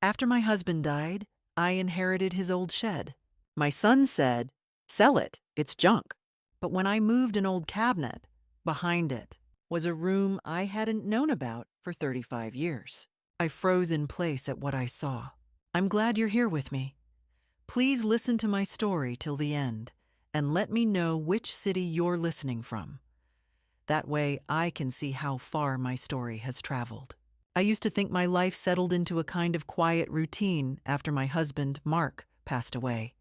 After my husband died, I inherited his old shed. My son said, "Sell it, it's junk." But when I moved an old cabinet, behind it was a room I hadn't known about for 35 years. I froze in place at what I saw. I'm glad you're here with me. Please listen to my story till the end and let me know which city you're listening from. That way I can see how far my story has traveled. I used to think my life settled into a kind of quiet routine after my husband, Mark, passed away.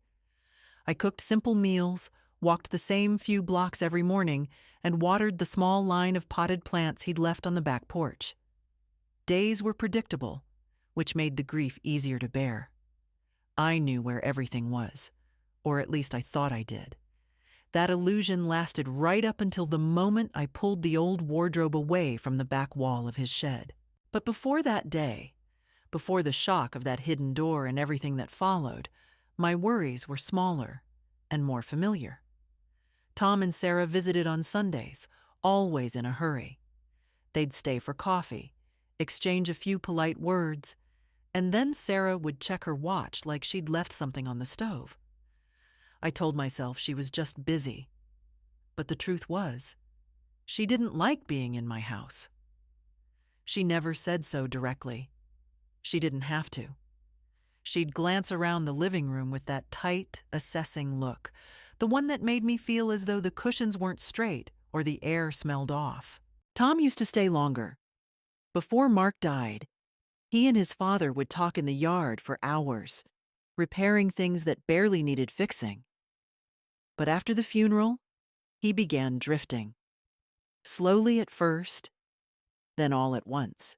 I cooked simple meals, walked the same few blocks every morning, and watered the small line of potted plants he'd left on the back porch. Days were predictable, which made the grief easier to bear. I knew where everything was, or at least I thought I did. That illusion lasted right up until the moment I pulled the old wardrobe away from the back wall of his shed. But before that day, before the shock of that hidden door and everything that followed, my worries were smaller and more familiar. Tom and Sarah visited on Sundays, always in a hurry. They'd stay for coffee, exchange a few polite words, and then Sarah would check her watch like she'd left something on the stove. I told myself she was just busy, but the truth was, she didn't like being in my house. She never said so directly. She didn't have to. She'd glance around the living room with that tight, assessing look, the one that made me feel as though the cushions weren't straight or the air smelled off. Tom used to stay longer. Before Mark died, he and his father would talk in the yard for hours, repairing things that barely needed fixing. But after the funeral, he began drifting. Slowly at first, then all at once.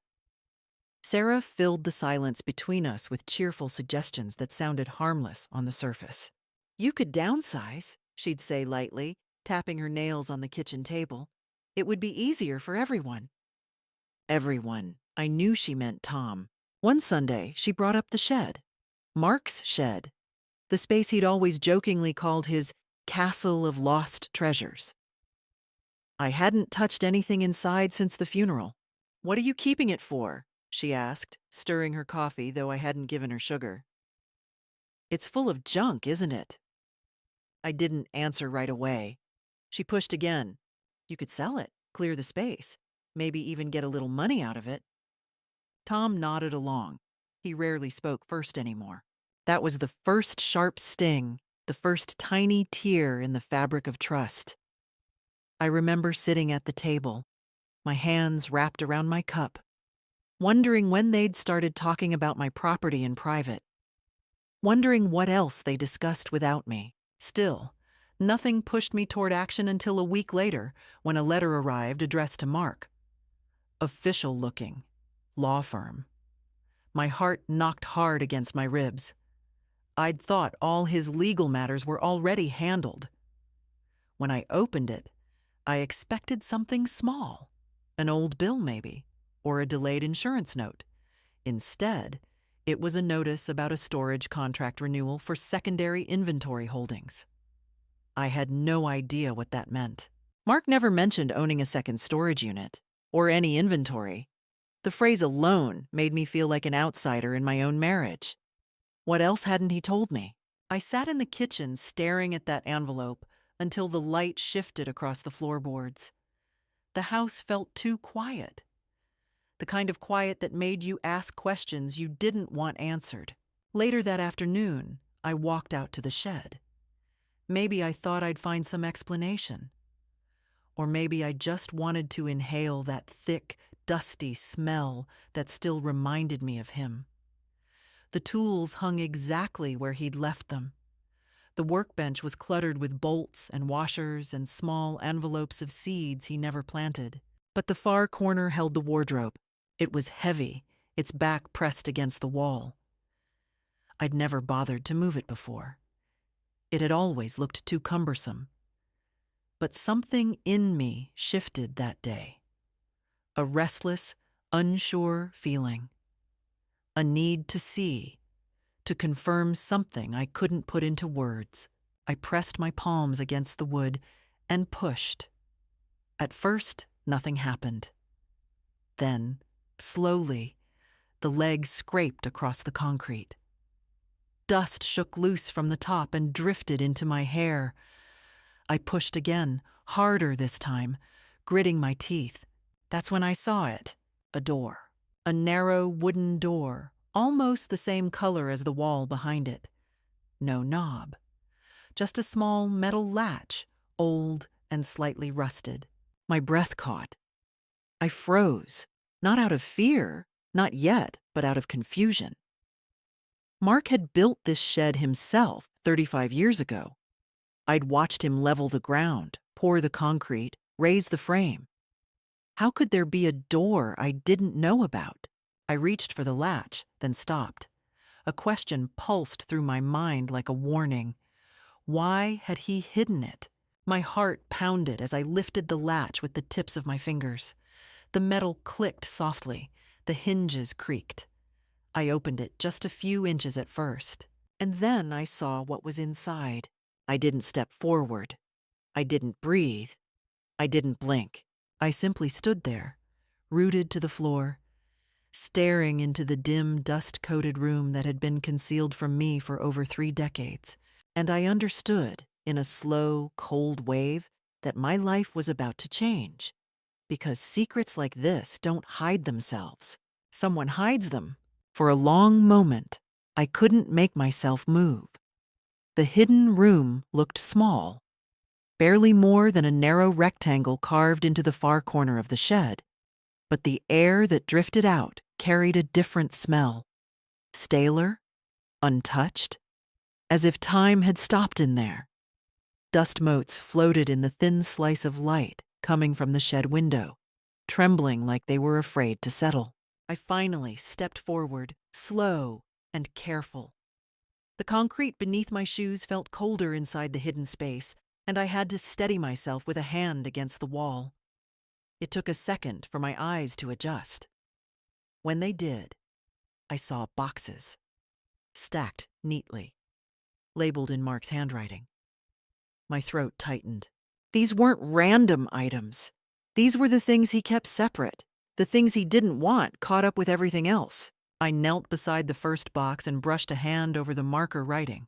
Sarah filled the silence between us with cheerful suggestions that sounded harmless on the surface. "You could downsize," she'd say lightly, tapping her nails on the kitchen table. "It would be easier for everyone." Everyone. I knew she meant Tom. One Sunday, she brought up the shed. Mark's shed. The space he'd always jokingly called his castle of lost treasures. I hadn't touched anything inside since the funeral. "What are you keeping it for?" she asked, stirring her coffee, though I hadn't given her sugar. "It's full of junk, isn't it?" I didn't answer right away. She pushed again. "You could sell it, clear the space, maybe even get a little money out of it." Tom nodded along. He rarely spoke first anymore. That was the first sharp sting, the first tiny tear in the fabric of trust. I remember sitting at the table, my hands wrapped around my cup, wondering when they'd started talking about my property in private, wondering what else they discussed without me. Still, nothing pushed me toward action until a week later, when a letter arrived addressed to Mark. Official looking. Law firm. My heart knocked hard against my ribs. I'd thought all his legal matters were already handled. When I opened it, I expected something small, an old bill maybe, or a delayed insurance note. Instead, it was a notice about a storage contract renewal for secondary inventory holdings. I had no idea what that meant. Mark never mentioned owning a second storage unit, or any inventory. The phrase alone made me feel like an outsider in my own marriage. What else hadn't he told me? I sat in the kitchen staring at that envelope until the light shifted across the floorboards. The house felt too quiet. The kind of quiet that made you ask questions you didn't want answered. Later that afternoon, I walked out to the shed. Maybe I thought I'd find some explanation. Or maybe I just wanted to inhale that thick, dusty smell that still reminded me of him. The tools hung exactly where he'd left them. The workbench was cluttered with bolts and washers and small envelopes of seeds he never planted. But the far corner held the wardrobe. It was heavy, its back pressed against the wall. I'd never bothered to move it before. It had always looked too cumbersome. But something in me shifted that day. A restless, unsure feeling. A need to see, to confirm something I couldn't put into words. I pressed my palms against the wood and pushed. At first, nothing happened. Then, slowly, The leg scraped across the concrete. Dust shook loose from the top and drifted into my hair. I pushed again, harder this time, gritting my teeth. That's when I saw it. A door. A narrow wooden door, almost the same color as the wall behind it. No knob. Just a small metal latch, old and slightly rusted. My breath caught. I froze, not out of fear, not yet, but out of confusion. Mark had built this shed himself 35 years ago. I'd watched him level the ground, pour the concrete, raise the frame. How could there be a door I didn't know about? I reached for the latch, then stopped. A question pulsed through my mind like a warning. Why had he hidden it? My heart pounded as I lifted the latch with the tips of my fingers. The metal clicked softly. The hinges creaked. I opened it just a few inches at first, and then I saw what was inside. I didn't step forward. I didn't breathe. I didn't blink. I simply stood there, rooted to the floor, staring into the dim, dust-coated room that had been concealed from me for over 3 decades. And I understood, in a slow, cold wave, that my life was about to change. Because secrets like this don't hide themselves. Someone hides them. For a long moment, I couldn't make myself move. The hidden room looked small, barely more than a narrow rectangle carved into the far corner of the shed. But the air that drifted out carried a different smell. Staler, untouched, as if time had stopped in there. Dust motes floated in the thin slice of light coming from the shed window, trembling like they were afraid to settle. I finally stepped forward, slow and careful. The concrete beneath my shoes felt colder inside the hidden space, and I had to steady myself with a hand against the wall. It took a second for my eyes to adjust. When they did, I saw boxes, stacked neatly, labeled in Mark's handwriting. My throat tightened. These weren't random items. These were the things he kept separate, the things he didn't want caught up with everything else. I knelt beside the first box and brushed a hand over the marker writing.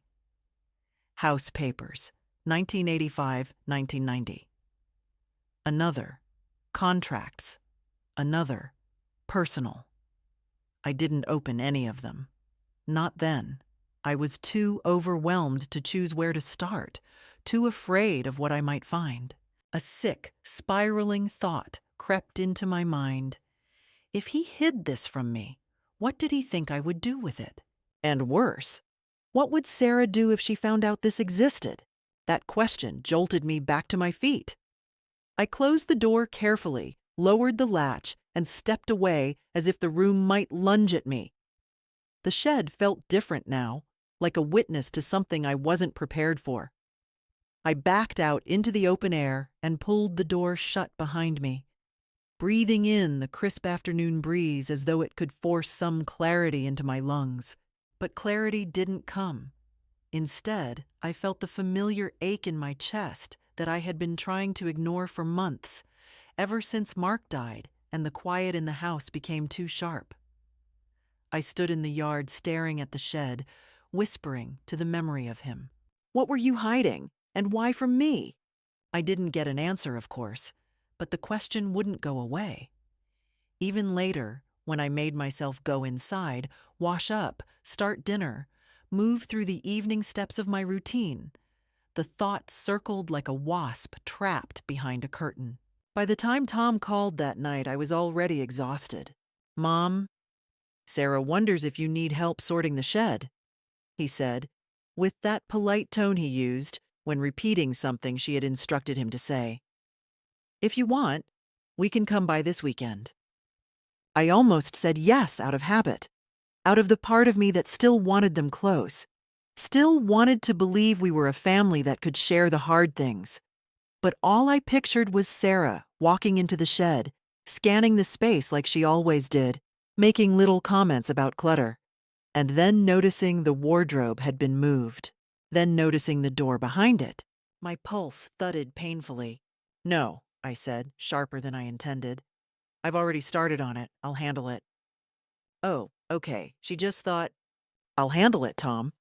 House papers, 1985-1990. Another, contracts. Another, personal. I didn't open any of them. Not then. I was too overwhelmed to choose where to start, too afraid of what I might find. A sick, spiraling thought crept into my mind. If he hid this from me, what did he think I would do with it? And worse, what would Sarah do if she found out this existed? That question jolted me back to my feet. I closed the door carefully, lowered the latch, and stepped away as if the room might lunge at me. The shed felt different now, like a witness to something I wasn't prepared for. I backed out into the open air and pulled the door shut behind me, breathing in the crisp afternoon breeze as though it could force some clarity into my lungs. But clarity didn't come. Instead, I felt the familiar ache in my chest that I had been trying to ignore for months, ever since Mark died and the quiet in the house became too sharp. I stood in the yard staring at the shed, whispering to the memory of him. What were you hiding? And why from me? I didn't get an answer, of course, but the question wouldn't go away. Even later, when I made myself go inside, wash up, start dinner, move through the evening steps of my routine, the thought circled like a wasp trapped behind a curtain. By the time Tom called that night, I was already exhausted. Mom, Sarah wonders if you need help sorting the shed, he said, with that polite tone he used when repeating something she had instructed him to say. If you want, we can come by this weekend. I almost said yes out of habit, out of the part of me that still wanted them close, still wanted to believe we were a family that could share the hard things. But all I pictured was Sarah walking into the shed, scanning the space like she always did, making little comments about clutter, and then noticing the wardrobe had been moved, then noticing the door behind it. My pulse thudded painfully. No, I said, sharper than I intended. I've already started on it. I'll handle it. Oh, Okay, she just thought, I'll handle it, Tom.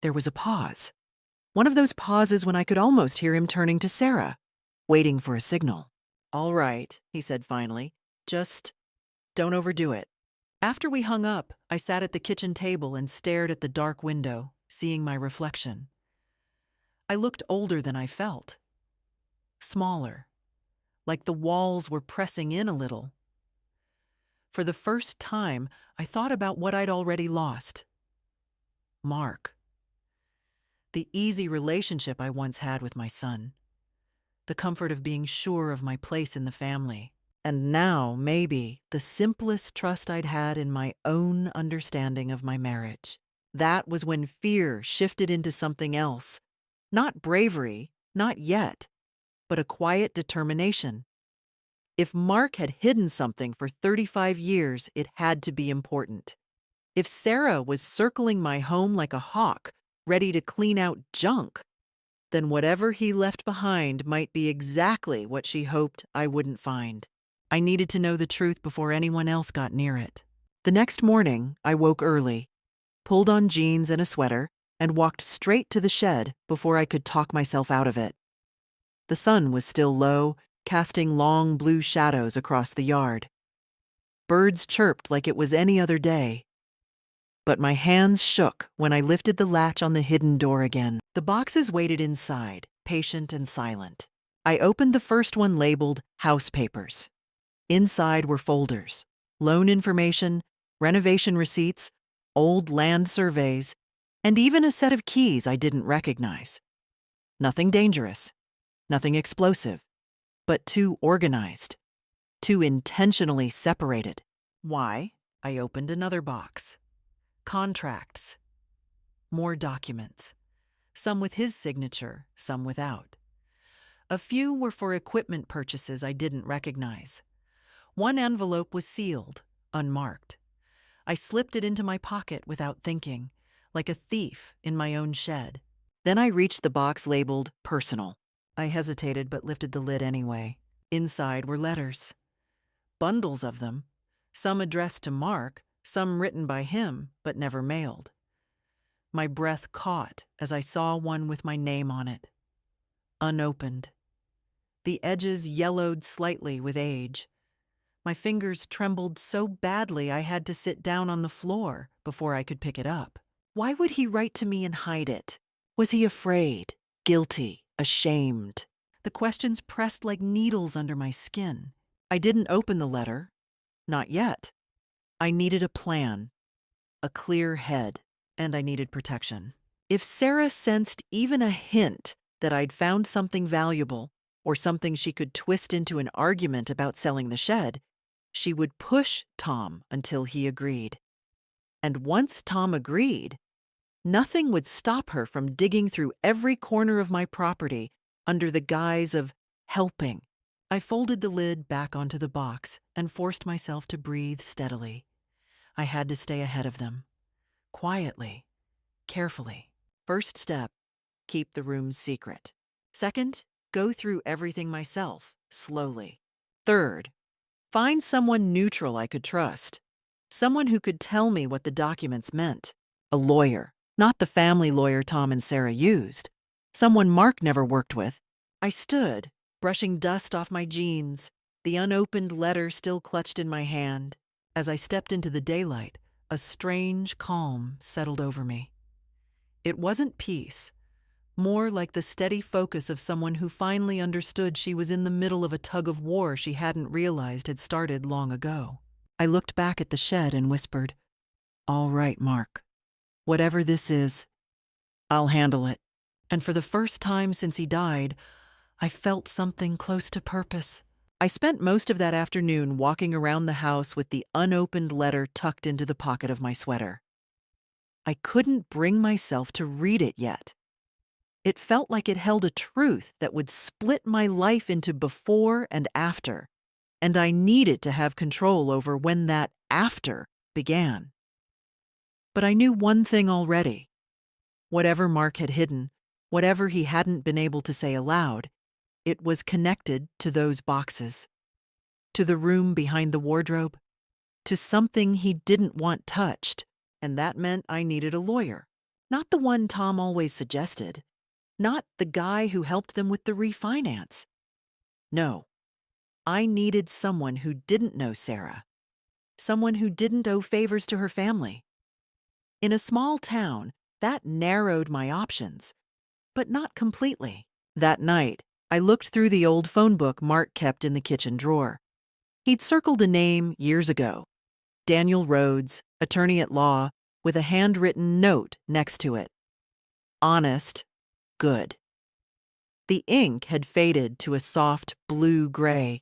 There was a pause. One of those pauses when I could almost hear him turning to Sarah, waiting for a signal. All right, he said finally. Just don't overdo it. After we hung up, I sat at the kitchen table and stared at the dark window, seeing my reflection. I looked older than I felt. Smaller, like the walls were pressing in a little. For the first time, I thought about what I'd already lost. Mark. The easy relationship I once had with my son. The comfort of being sure of my place in the family. And now, maybe, the simplest trust I'd had in my own understanding of my marriage. That was when fear shifted into something else. Not bravery, not yet, but a quiet determination. If Mark had hidden something for 35 years, it had to be important. If Sarah was circling my home like a hawk, ready to clean out junk, then whatever he left behind might be exactly what she hoped I wouldn't find. I needed to know the truth before anyone else got near it. The next morning, I woke early, pulled on jeans and a sweater, and walked straight to the shed before I could talk myself out of it. The sun was still low, casting long blue shadows across the yard. Birds chirped like it was any other day. But my hands shook when I lifted the latch on the hidden door again. The boxes waited inside, patient and silent. I opened the first one labeled House Papers. Inside were folders, loan information, renovation receipts, old land surveys, and even a set of keys I didn't recognize. Nothing dangerous, nothing explosive, but too organized, too intentionally separated. Why? I opened another box. Contracts. More documents. Some with his signature, some without. A few were for equipment purchases I didn't recognize. One envelope was sealed, unmarked. I slipped it into my pocket without thinking, like a thief in my own shed. Then I reached the box labeled Personal. I hesitated but lifted the lid anyway. Inside were letters. Bundles of them, some addressed to Mark, some written by him but never mailed. My breath caught as I saw one with my name on it. Unopened. The edges yellowed slightly with age. My fingers trembled so badly I had to sit down on the floor before I could pick it up. Why would he write to me and hide it? Was he afraid, guilty, ashamed? The questions pressed like needles under my skin. I didn't open the letter. Not yet. I needed a plan, a clear head, and I needed protection. If Sarah sensed even a hint that I'd found something valuable or something she could twist into an argument about selling the shed, she would push Tom until he agreed. And once Tom agreed, nothing would stop her from digging through every corner of my property under the guise of helping. I folded the lid back onto the box and forced myself to breathe steadily. I had to stay ahead of them. Quietly, carefully. First step, keep the room secret. Second, go through everything myself, slowly. Third, find someone neutral I could trust. Someone who could tell me what the documents meant. A lawyer, not the family lawyer Tom and Sarah used. Someone Mark never worked with. I stood, brushing dust off my jeans, the unopened letter still clutched in my hand. As I stepped into the daylight, a strange calm settled over me. It wasn't peace, more like the steady focus of someone who finally understood she was in the middle of a tug of war she hadn't realized had started long ago. I looked back at the shed and whispered, "All right, Mark. Whatever this is, I'll handle it." And for the first time since he died, I felt something close to purpose. I spent most of that afternoon walking around the house with the unopened letter tucked into the pocket of my sweater. I couldn't bring myself to read it yet. It felt like it held a truth that would split my life into before and after, and I needed to have control over when that after began. But I knew one thing already. Whatever Mark had hidden, whatever he hadn't been able to say aloud, it was connected to those boxes, to the room behind the wardrobe, to something he didn't want touched, and that meant I needed a lawyer. Not the one Tom always suggested. Not the guy who helped them with the refinance. No, I needed someone who didn't know Sarah. Someone who didn't owe favors to her family. In a small town, that narrowed my options, but not completely. That night, I looked through the old phone book Mark kept in the kitchen drawer. He'd circled a name years ago, Daniel Rhodes, attorney at law, with a handwritten note next to it. Honest, good. The ink had faded to a soft blue-gray.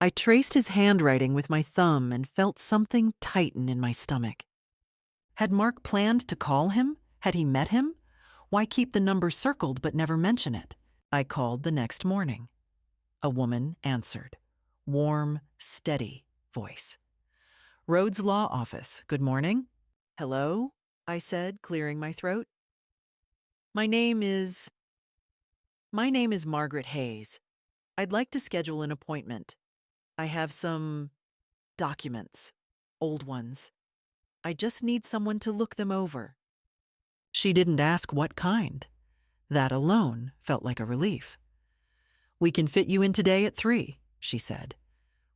I traced his handwriting with my thumb and felt something tighten in my stomach. Had Mark planned to call him? Had he met him? Why keep the number circled but never mention it? I called the next morning. A woman answered. Warm, steady voice. Rhodes Law Office, good morning. Hello, I said, clearing my throat. My name is Margaret Hayes. I'd like to schedule an appointment. I have some documents, old ones. I just need someone to look them over. She didn't ask what kind. That alone felt like a relief. We can fit you in today at 3, she said.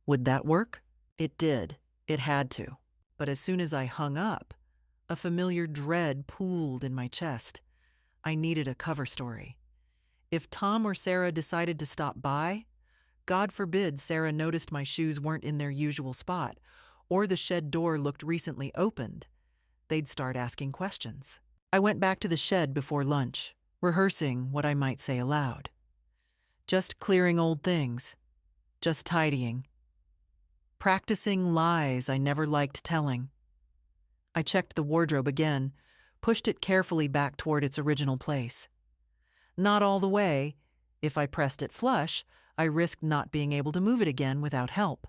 Would that work? It did. It had to. But as soon as I hung up, a familiar dread pooled in my chest. I needed a cover story. If Tom or Sarah decided to stop by, God forbid Sarah noticed my shoes weren't in their usual spot, or the shed door looked recently opened, they'd start asking questions. I went back to the shed before lunch, rehearsing what I might say aloud. Just clearing old things. Just tidying. Practicing lies I never liked telling. I checked the wardrobe again, pushed it carefully back toward its original place. Not all the way. If I pressed it flush, I risked not being able to move it again without help,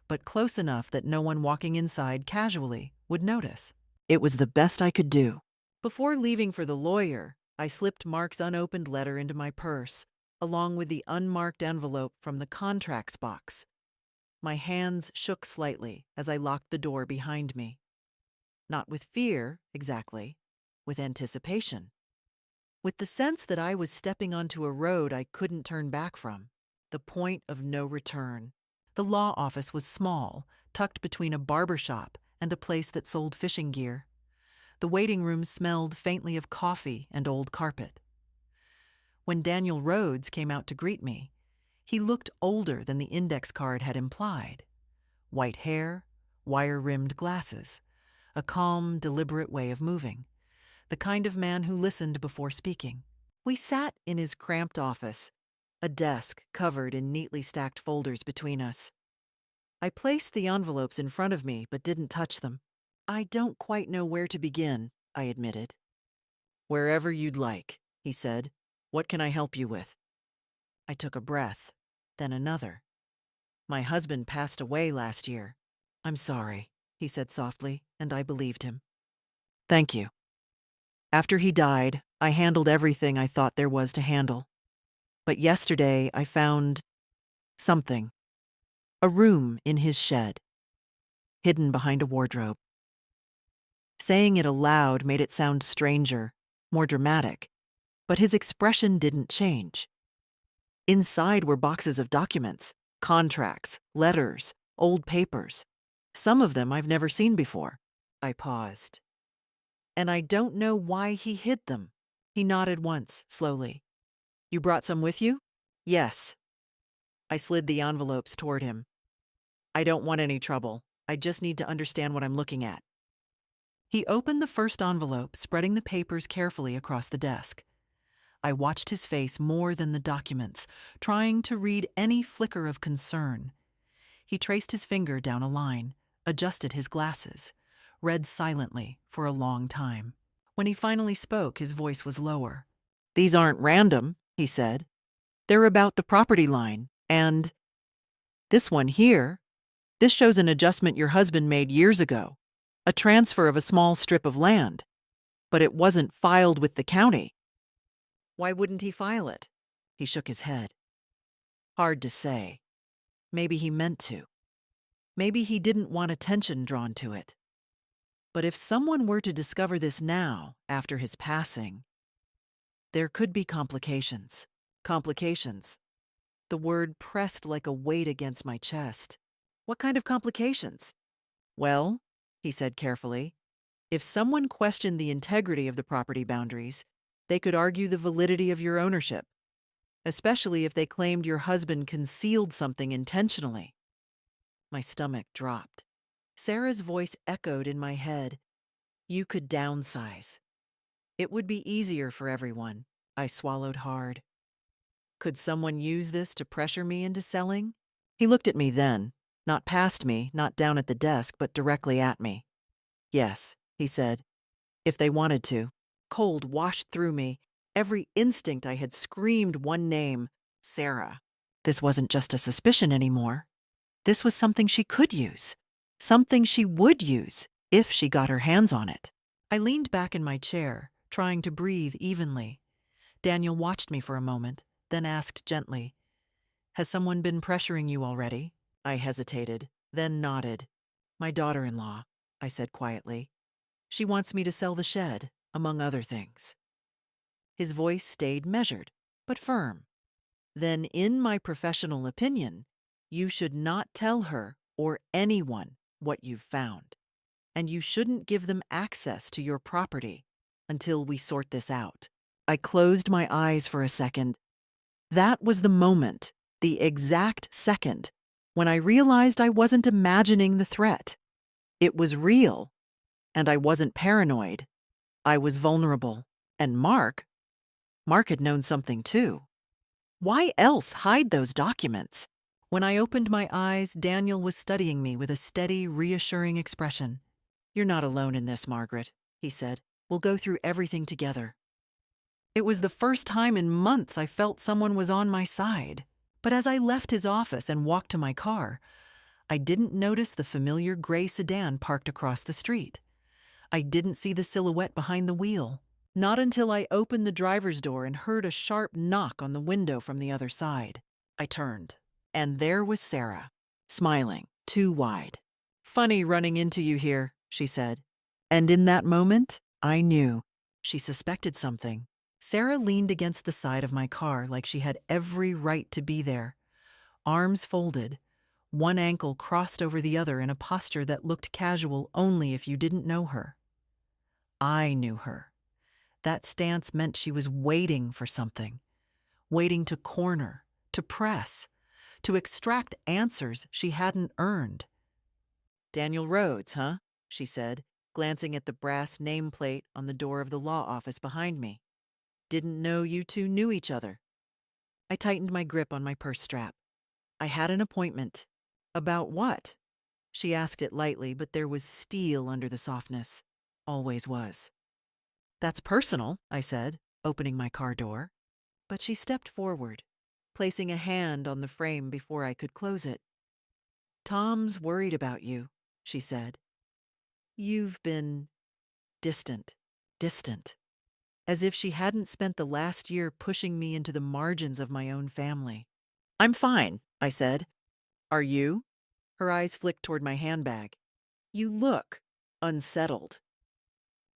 but close enough that no one walking inside casually would notice. It was the best I could do. Before leaving for the lawyer, I slipped Mark's unopened letter into my purse, along with the unmarked envelope from the contracts box. My hands shook slightly as I locked the door behind me. Not with fear, exactly, with anticipation. With the sense that I was stepping onto a road I couldn't turn back from, the point of no return. The law office was small, tucked between a barber shop and a place that sold fishing gear. The waiting room smelled faintly of coffee and old carpet. When Daniel Rhodes came out to greet me, he looked older than the index card had implied. White hair, wire-rimmed glasses, a calm, deliberate way of moving. The kind of man who listened before speaking. We sat in his cramped office, a desk covered in neatly stacked folders between us. I placed the envelopes in front of me but didn't touch them. I don't quite know where to begin, I admitted. Wherever you'd like, he said. What can I help you with? I took a breath, then another. My husband passed away last year. I'm sorry, he said softly, and I believed him. Thank you. After he died, I handled everything I thought there was to handle. But yesterday I found something. A room in his shed, hidden behind a wardrobe. Saying it aloud made it sound stranger, more dramatic, but his expression didn't change. Inside were boxes of documents, contracts, letters, old papers. Some of them I've never seen before. I paused. And I don't know why he hid them. He nodded once, slowly. You brought some with you? Yes. I slid the envelopes toward him. I don't want any trouble. I just need to understand what I'm looking at. He opened the first envelope, spreading the papers carefully across the desk. I watched his face more than the documents, trying to read any flicker of concern. He traced his finger down a line, adjusted his glasses, read silently for a long time. When he finally spoke, his voice was lower. These aren't random, he said. They're about the property line, and this one here, this shows an adjustment your husband made years ago, a transfer of a small strip of land, but it wasn't filed with the county. Why wouldn't he file it? He shook his head. Hard to say. Maybe he meant to. Maybe he didn't want attention drawn to it. But if someone were to discover this now, after his passing, there could be complications. Complications. The word pressed like a weight against my chest. What kind of complications? Well, he said carefully, if someone questioned the integrity of the property boundaries, they could argue the validity of your ownership, especially if they claimed your husband concealed something intentionally. My stomach dropped. Sarah's voice echoed in my head. You could downsize. It would be easier for everyone. I swallowed hard. Could someone use this to pressure me into selling? He looked at me then, not past me, not down at the desk, but directly at me. Yes, he said, if they wanted to. Cold washed through me. Every instinct I had screamed one name, Sarah. This wasn't just a suspicion anymore. This was something she could use. Something she would use if she got her hands on it. I leaned back in my chair, trying to breathe evenly. Daniel watched me for a moment, then asked gently, Has someone been pressuring you already? I hesitated, then nodded. My daughter-in-law, I said quietly. She wants me to sell the shed, among other things. His voice stayed measured, but firm. Then, in my professional opinion, you should not tell her or anyone what you've found. And you shouldn't give them access to your property until we sort this out. I closed my eyes for a second. That was the moment, the exact second, when I realized I wasn't imagining the threat. It was real, and I wasn't paranoid. I was vulnerable. And Mark had known something too. Why else hide those documents? When I opened my eyes, Daniel was studying me with a steady, reassuring expression. You're not alone in this, Margaret, he said. We'll go through everything together. It was the first time in months I felt someone was on my side. But as I left his office and walked to my car, I didn't notice the familiar gray sedan parked across the street. I didn't see the silhouette behind the wheel. Not until I opened the driver's door and heard a sharp knock on the window from the other side. I turned, and there was Sarah, smiling, too wide. Funny running into you here, she said. And in that moment, I knew she suspected something. Sarah leaned against the side of my car like she had every right to be there. Arms folded, one ankle crossed over the other in a posture that looked casual only if you didn't know her. I knew her. That stance meant she was waiting for something, waiting to corner, to press, to extract answers she hadn't earned. Daniel Rhodes, huh? She said, glancing at the brass nameplate on the door of the law office behind me. Didn't know you two knew each other. I tightened my grip on my purse strap. I had an appointment. About what? She asked it lightly, but there was steel under the softness. Always was. That's personal, I said, opening my car door. But she stepped forward, placing a hand on the frame before I could close it. Tom's worried about you, she said. You've been distant, as if she hadn't spent the last year pushing me into the margins of my own family. I'm fine, I said. Are you? Her eyes flicked toward my handbag. You look unsettled.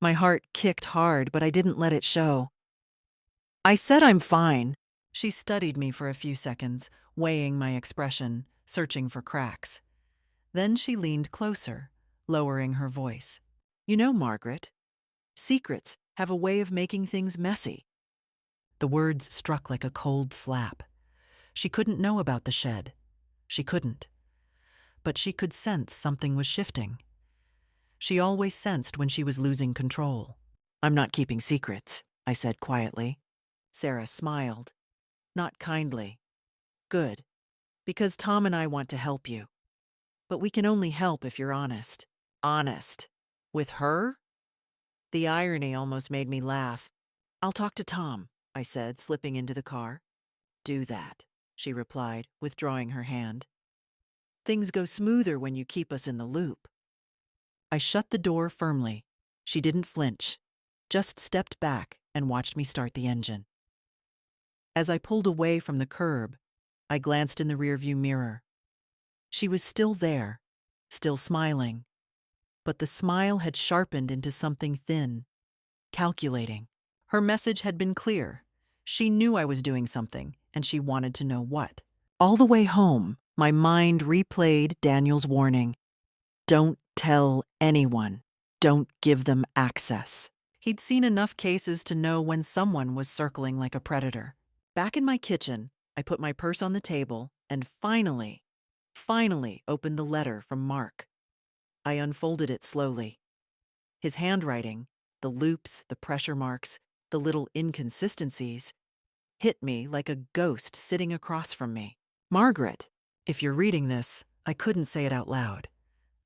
My heart kicked hard, but I didn't let it show. I said I'm fine. She studied me for a few seconds, weighing my expression, searching for cracks. Then she leaned closer, lowering her voice. You know, Margaret, secrets have a way of making things messy. The words struck like a cold slap. She couldn't know about the shed. She couldn't. But she could sense something was shifting. She always sensed when she was losing control. I'm not keeping secrets, I said quietly. Sarah smiled. Not kindly. Good. Because Tom and I want to help you. But we can only help if you're honest. Honest. With her? The irony almost made me laugh. I'll talk to Tom, I said, slipping into the car. Do that, she replied, withdrawing her hand. Things go smoother when you keep us in the loop. I shut the door firmly. She didn't flinch, just stepped back and watched me start the engine. As I pulled away from the curb, I glanced in the rearview mirror. She was still there, still smiling. But the smile had sharpened into something thin, calculating. Her message had been clear. She knew I was doing something, and she wanted to know what. All the way home, my mind replayed Daniel's warning. Don't tell anyone. Don't give them access. He'd seen enough cases to know when someone was circling like a predator. Back in my kitchen, I put my purse on the table and finally opened the letter from Mark. I unfolded it slowly. His handwriting, the loops, the pressure marks, the little inconsistencies, hit me like a ghost sitting across from me. Margaret, if you're reading this, I couldn't say it out loud.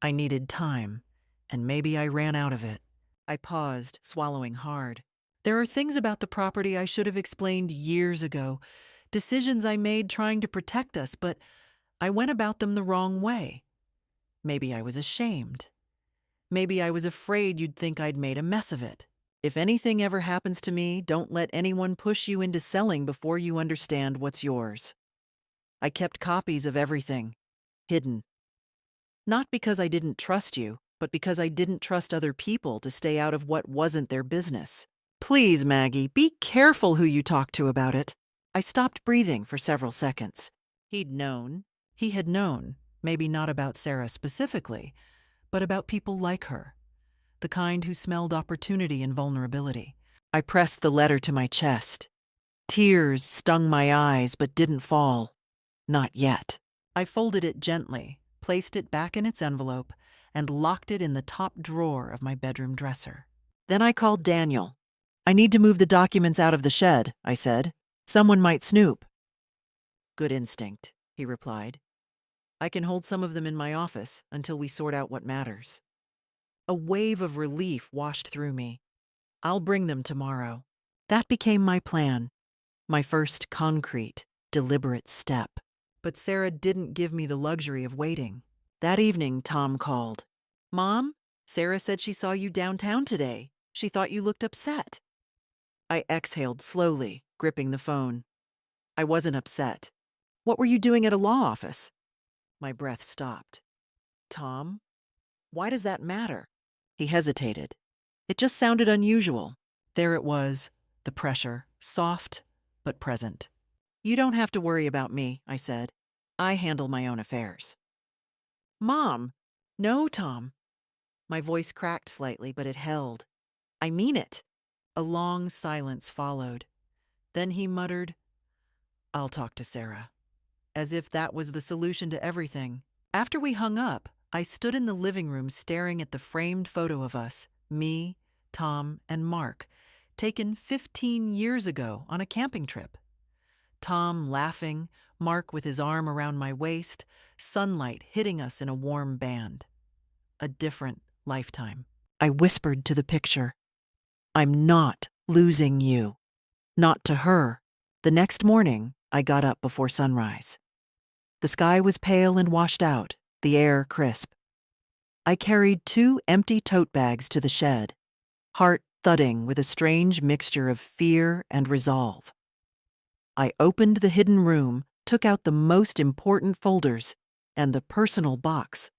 I needed time, and maybe I ran out of it. I paused, swallowing hard. There are things about the property I should have explained years ago, decisions I made trying to protect us, but I went about them the wrong way. Maybe I was ashamed. Maybe I was afraid you'd think I'd made a mess of it. If anything ever happens to me, don't let anyone push you into selling before you understand what's yours. I kept copies of everything, hidden. Not because I didn't trust you, but because I didn't trust other people to stay out of what wasn't their business. Please, Maggie, be careful who you talk to about it. I stopped breathing for several seconds. He had known, maybe not about Sarah specifically, but about people like her, the kind who smelled opportunity and vulnerability. I pressed the letter to my chest. Tears stung my eyes but didn't fall. Not yet. I folded it gently, placed it back in its envelope, and locked it in the top drawer of my bedroom dresser. Then I called Daniel. I need to move the documents out of the shed, I said. Someone might snoop. Good instinct, he replied. I can hold some of them in my office until we sort out what matters. A wave of relief washed through me. I'll bring them tomorrow. That became my plan, my first concrete, deliberate step. But Sarah didn't give me the luxury of waiting. That evening, Tom called. Mom, Sarah said she saw you downtown today. She thought you looked upset. I exhaled slowly, gripping the phone. I wasn't upset. What were you doing at a law office? My breath stopped. Tom? Why does that matter? He hesitated. It just sounded unusual. There it was, the pressure, soft but present. You don't have to worry about me, I said. I handle my own affairs. Mom! No, Tom. My voice cracked slightly, but it held. I mean it. A long silence followed. Then he muttered, I'll talk to Sarah. As if that was the solution to everything. After we hung up, I stood in the living room staring at the framed photo of us, me, Tom, and Mark, taken 15 years ago on a camping trip. Tom laughing, Mark with his arm around my waist, sunlight hitting us in a warm band. A different lifetime. I whispered to the picture, I'm not losing you. Not to her. The next morning, I got up before sunrise. The sky was pale and washed out, the air crisp. I carried 2 empty tote bags to the shed, heart thudding with a strange mixture of fear and resolve. I opened the hidden room, took out the most important folders and the personal box,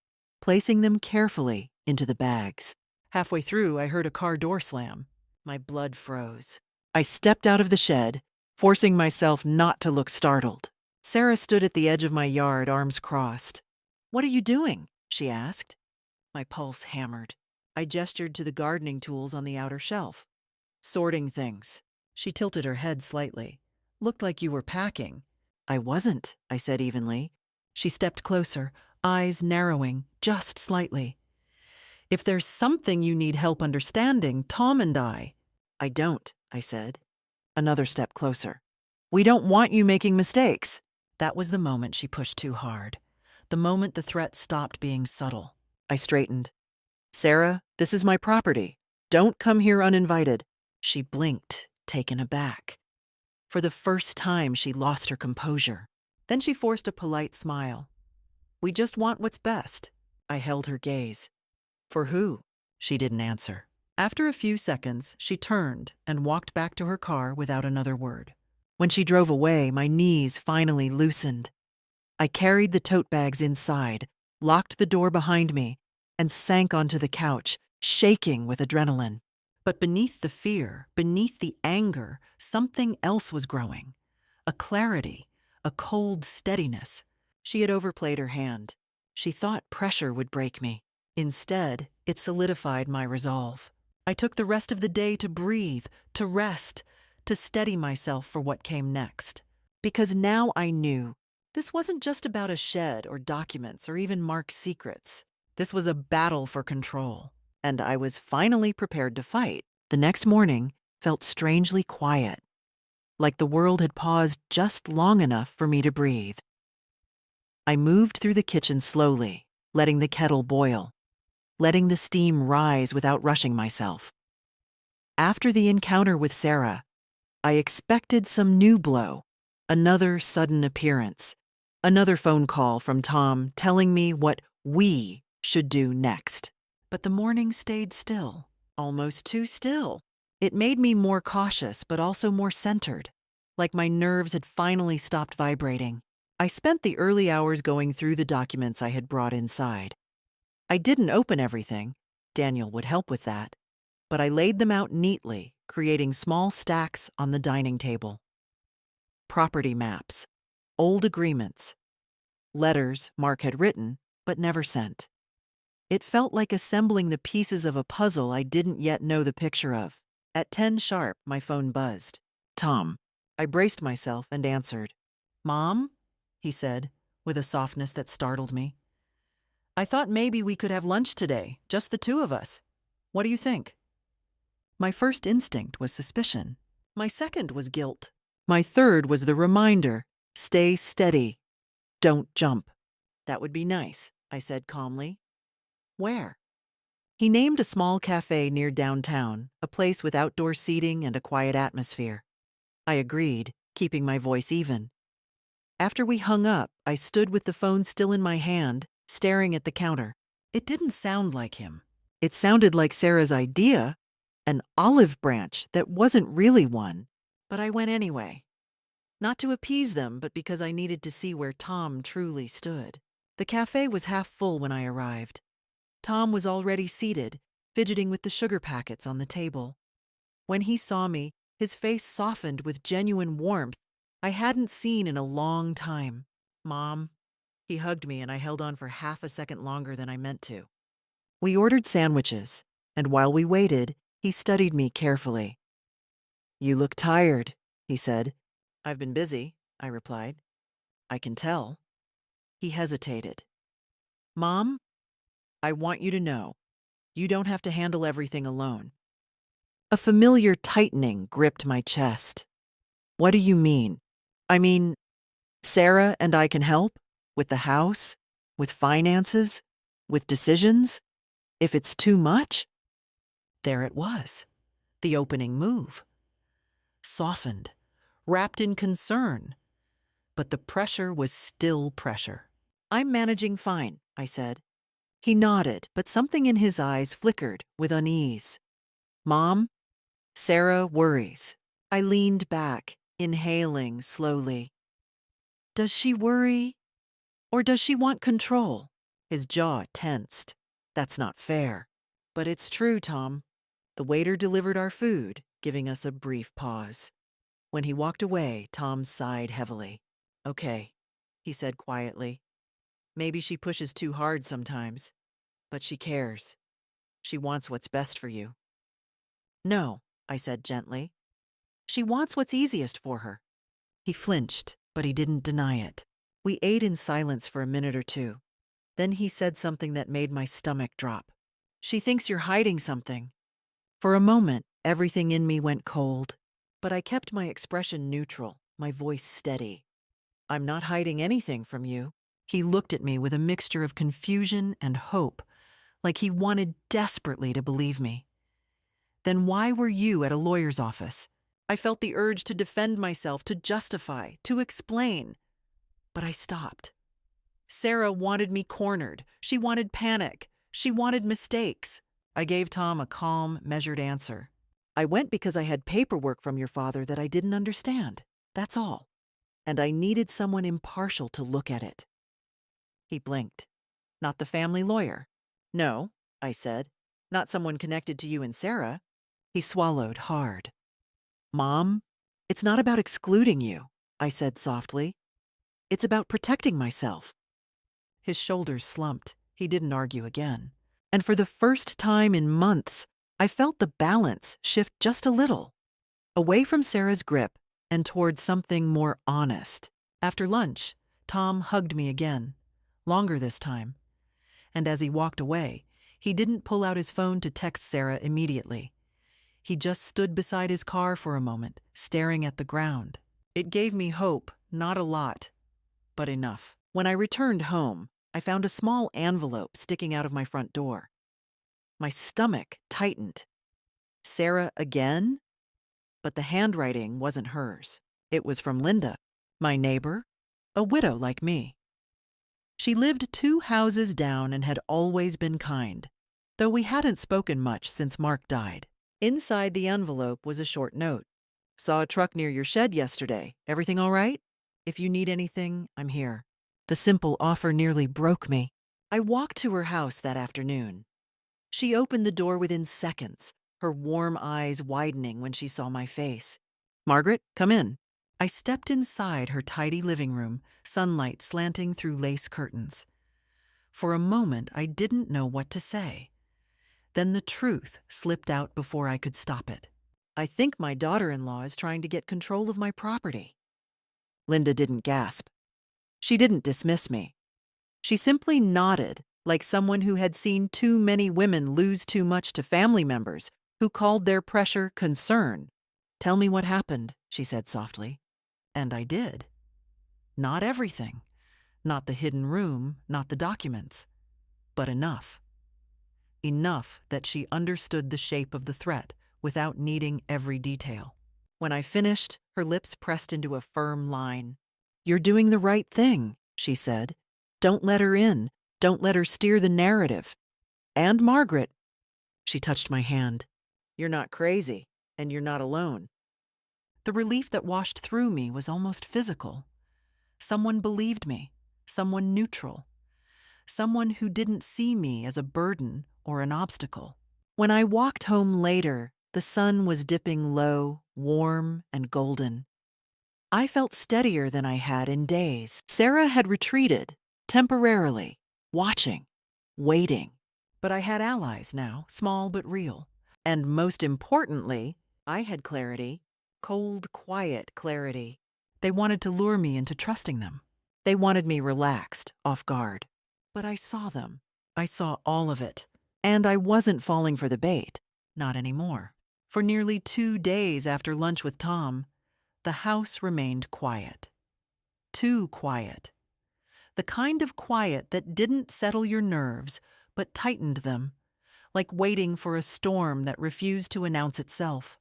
placing them carefully into the bags. Halfway through, I heard a car door slam. My blood froze. I stepped out of the shed, forcing myself not to look startled. Sarah stood at the edge of my yard, arms crossed. What are you doing? She asked. My pulse hammered. I gestured to the gardening tools on the outer shelf. Sorting things. She tilted her head slightly. Looked like you were packing. I wasn't, I said evenly. She stepped closer, eyes narrowing, just slightly. If there's something you need help understanding, Tom and I don't, I said. Another step closer. We don't want you making mistakes. That was the moment she pushed too hard. The moment the threat stopped being subtle. I straightened. Sarah, this is my property. Don't come here uninvited. She blinked, taken aback. For the first time, she lost her composure. Then she forced a polite smile. We just want what's best. I held her gaze. For who? She didn't answer. After a few seconds, she turned and walked back to her car without another word. When she drove away, my knees finally loosened. I carried the tote bags inside, locked the door behind me, and sank onto the couch, shaking with adrenaline. But beneath the fear, beneath the anger, something else was growing. A clarity, a cold steadiness. She had overplayed her hand. She thought pressure would break me. Instead, it solidified my resolve. I took the rest of the day to breathe, to rest, to steady myself for what came next. Because now I knew this wasn't just about a shed or documents or even Mark's secrets. This was a battle for control, and I was finally prepared to fight. The next morning felt strangely quiet, like the world had paused just long enough for me to breathe. I moved through the kitchen slowly, letting the kettle boil, letting the steam rise without rushing myself. After the encounter with Sarah, I expected some new blow, another sudden appearance, another phone call from Tom telling me what we should do next. But the morning stayed still, almost too still. It made me more cautious, but also more centered, like my nerves had finally stopped vibrating. I spent the early hours going through the documents I had brought inside. I didn't open everything. Daniel would help with that. But I laid them out neatly, creating small stacks on the dining table. Property maps, old agreements, letters Mark had written but never sent. It felt like assembling the pieces of a puzzle I didn't yet know the picture of. At 10 sharp, my phone buzzed. Tom. I braced myself and answered. Mom? He said, with a softness that startled me. I thought maybe we could have lunch today, just the two of us. What do you think? My first instinct was suspicion. My second was guilt. My third was the reminder, stay steady. Don't jump. That would be nice, I said calmly. Where? He named a small cafe near downtown, a place with outdoor seating and a quiet atmosphere. I agreed, keeping my voice even. After we hung up, I stood with the phone still in my hand, staring at the counter. It didn't sound like him. It sounded like Sarah's idea, an olive branch that wasn't really one. But I went anyway. Not to appease them, but because I needed to see where Tom truly stood. The cafe was half full when I arrived. Tom was already seated, fidgeting with the sugar packets on the table. When he saw me, his face softened with genuine warmth I hadn't seen in a long time. Mom. He hugged me and I held on for half a second longer than I meant to. We ordered sandwiches, and while we waited, he studied me carefully. You look tired, he said. I've been busy, I replied. I can tell. He hesitated. Mom, I want you to know, you don't have to handle everything alone. A familiar tightening gripped my chest. What do you mean? I mean, Sarah and I can help? With the house? With finances? With decisions? If it's too much? There it was, the opening move. Softened, wrapped in concern. But the pressure was still pressure. I'm managing fine, I said. He nodded, but something in his eyes flickered with unease. Mom, Sarah worries. I leaned back, inhaling slowly. Does she worry? Or does she want control? His jaw tensed. That's not fair. But it's true, Tom. The waiter delivered our food, giving us a brief pause. When he walked away, Tom sighed heavily. Okay, he said quietly. Maybe she pushes too hard sometimes, but she cares. She wants what's best for you. No, I said gently. She wants what's easiest for her. He flinched, but he didn't deny it. We ate in silence for a minute or two. Then he said something that made my stomach drop. She thinks you're hiding something. For a moment, everything in me went cold, but I kept my expression neutral, my voice steady. I'm not hiding anything from you. He looked at me with a mixture of confusion and hope, like he wanted desperately to believe me. Then why were you at a lawyer's office? I felt the urge to defend myself, to justify, to explain. But I stopped. Sarah wanted me cornered. She wanted panic. She wanted mistakes. I gave Tom a calm, measured answer. I went because I had paperwork from your father that I didn't understand. That's all. And I needed someone impartial to look at it. He blinked. Not the family lawyer? No, I said. Not someone connected to you and Sarah. He swallowed hard. Mom, it's not about excluding you, I said softly. It's about protecting myself. His shoulders slumped. He didn't argue again. And for the first time in months, I felt the balance shift just a little, away from Sarah's grip and toward something more honest. After lunch, Tom hugged me again, longer this time. And as he walked away, he didn't pull out his phone to text Sarah immediately. He just stood beside his car for a moment, staring at the ground. It gave me hope, not a lot, but enough. When I returned home, I found a small envelope sticking out of my front door. My stomach tightened. Sarah again? But the handwriting wasn't hers. It was from Linda, my neighbor, a widow like me. She lived 2 houses down and had always been kind, though we hadn't spoken much since Mark died. Inside the envelope was a short note. Saw a truck near your shed yesterday. Everything all right? If you need anything, I'm here. The simple offer nearly broke me. I walked to her house that afternoon. She opened the door within seconds, her warm eyes widening when she saw my face. Margaret, come in. I stepped inside her tidy living room, sunlight slanting through lace curtains. For a moment, I didn't know what to say. Then the truth slipped out before I could stop it. I think my daughter-in-law is trying to get control of my property. Linda didn't gasp. She didn't dismiss me. She simply nodded, like someone who had seen too many women lose too much to family members, who called their pressure concern. Tell me what happened, she said softly. And I did. Not everything. Not the hidden room, not the documents. But enough. Enough that she understood the shape of the threat without needing every detail. When I finished, her lips pressed into a firm line. You're doing the right thing, she said. Don't let her in. Don't let her steer the narrative. And Margaret. She touched my hand. You're not crazy, and you're not alone. The relief that washed through me was almost physical. Someone believed me. Someone neutral. Someone who didn't see me as a burden or an obstacle. When I walked home later, the sun was dipping low, warm, and golden. I felt steadier than I had in days. Sarah had retreated, temporarily, watching, waiting. But I had allies now, small but real. And most importantly, I had clarity, cold, quiet clarity. They wanted to lure me into trusting them. They wanted me relaxed, off guard. But I saw them. I saw all of it. And I wasn't falling for the bait. Not anymore. For nearly 2 days after lunch with Tom, the house remained quiet. Too quiet. The kind of quiet that didn't settle your nerves, but tightened them, like waiting for a storm that refused to announce itself.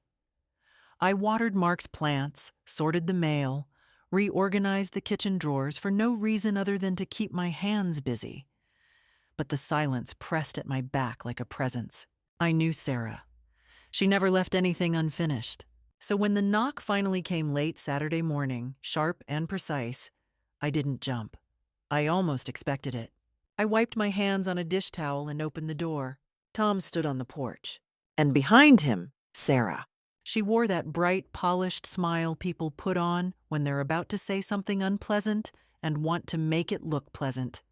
I watered Mark's plants, sorted the mail, reorganized the kitchen drawers for no reason other than to keep my hands busy. But the silence pressed at my back like a presence. I knew Sarah. She never left anything unfinished. So when the knock finally came late Saturday morning, sharp and precise, I didn't jump. I almost expected it. I wiped my hands on a dish towel and opened the door. Tom stood on the porch. And behind him, Sarah. She wore that bright, polished smile people put on when they're about to say something unpleasant and want to make it look pleasant.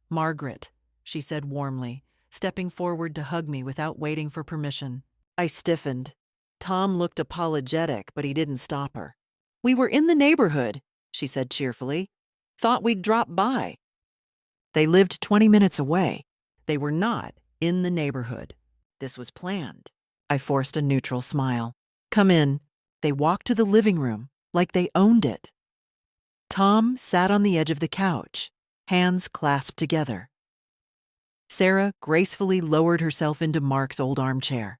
Margaret, she said warmly, stepping forward to hug me without waiting for permission. I stiffened. Tom looked apologetic, but he didn't stop her. We were in the neighborhood, she said cheerfully. Thought we'd drop by. They lived 20 minutes away. They were not in the neighborhood. This was planned. I forced a neutral smile. Come in. They walked to the living room, like they owned it. Tom sat on the edge of the couch, hands clasped together. Sarah gracefully lowered herself into Mark's old armchair.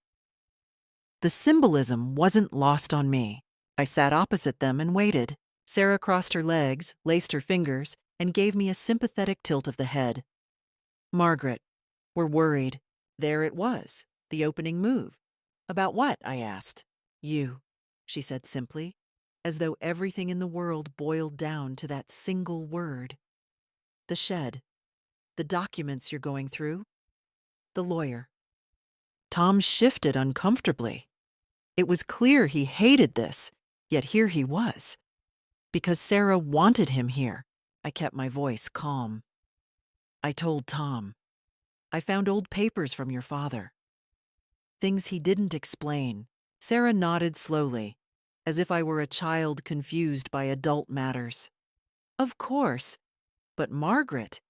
The symbolism wasn't lost on me. I sat opposite them and waited. Sarah crossed her legs, laced her fingers, and gave me a sympathetic tilt of the head. Margaret, we're worried. There it was, the opening move. About what? I asked. You, she said simply, as though everything in the world boiled down to that single word. The shed. The documents you're going through. The lawyer. Tom shifted uncomfortably. It was clear he hated this, yet here he was. Because Sarah wanted him here, I kept my voice calm. I told Tom, I found old papers from your father. Things he didn't explain. Sarah nodded slowly, as if I were a child confused by adult matters. Of course, but Margaret,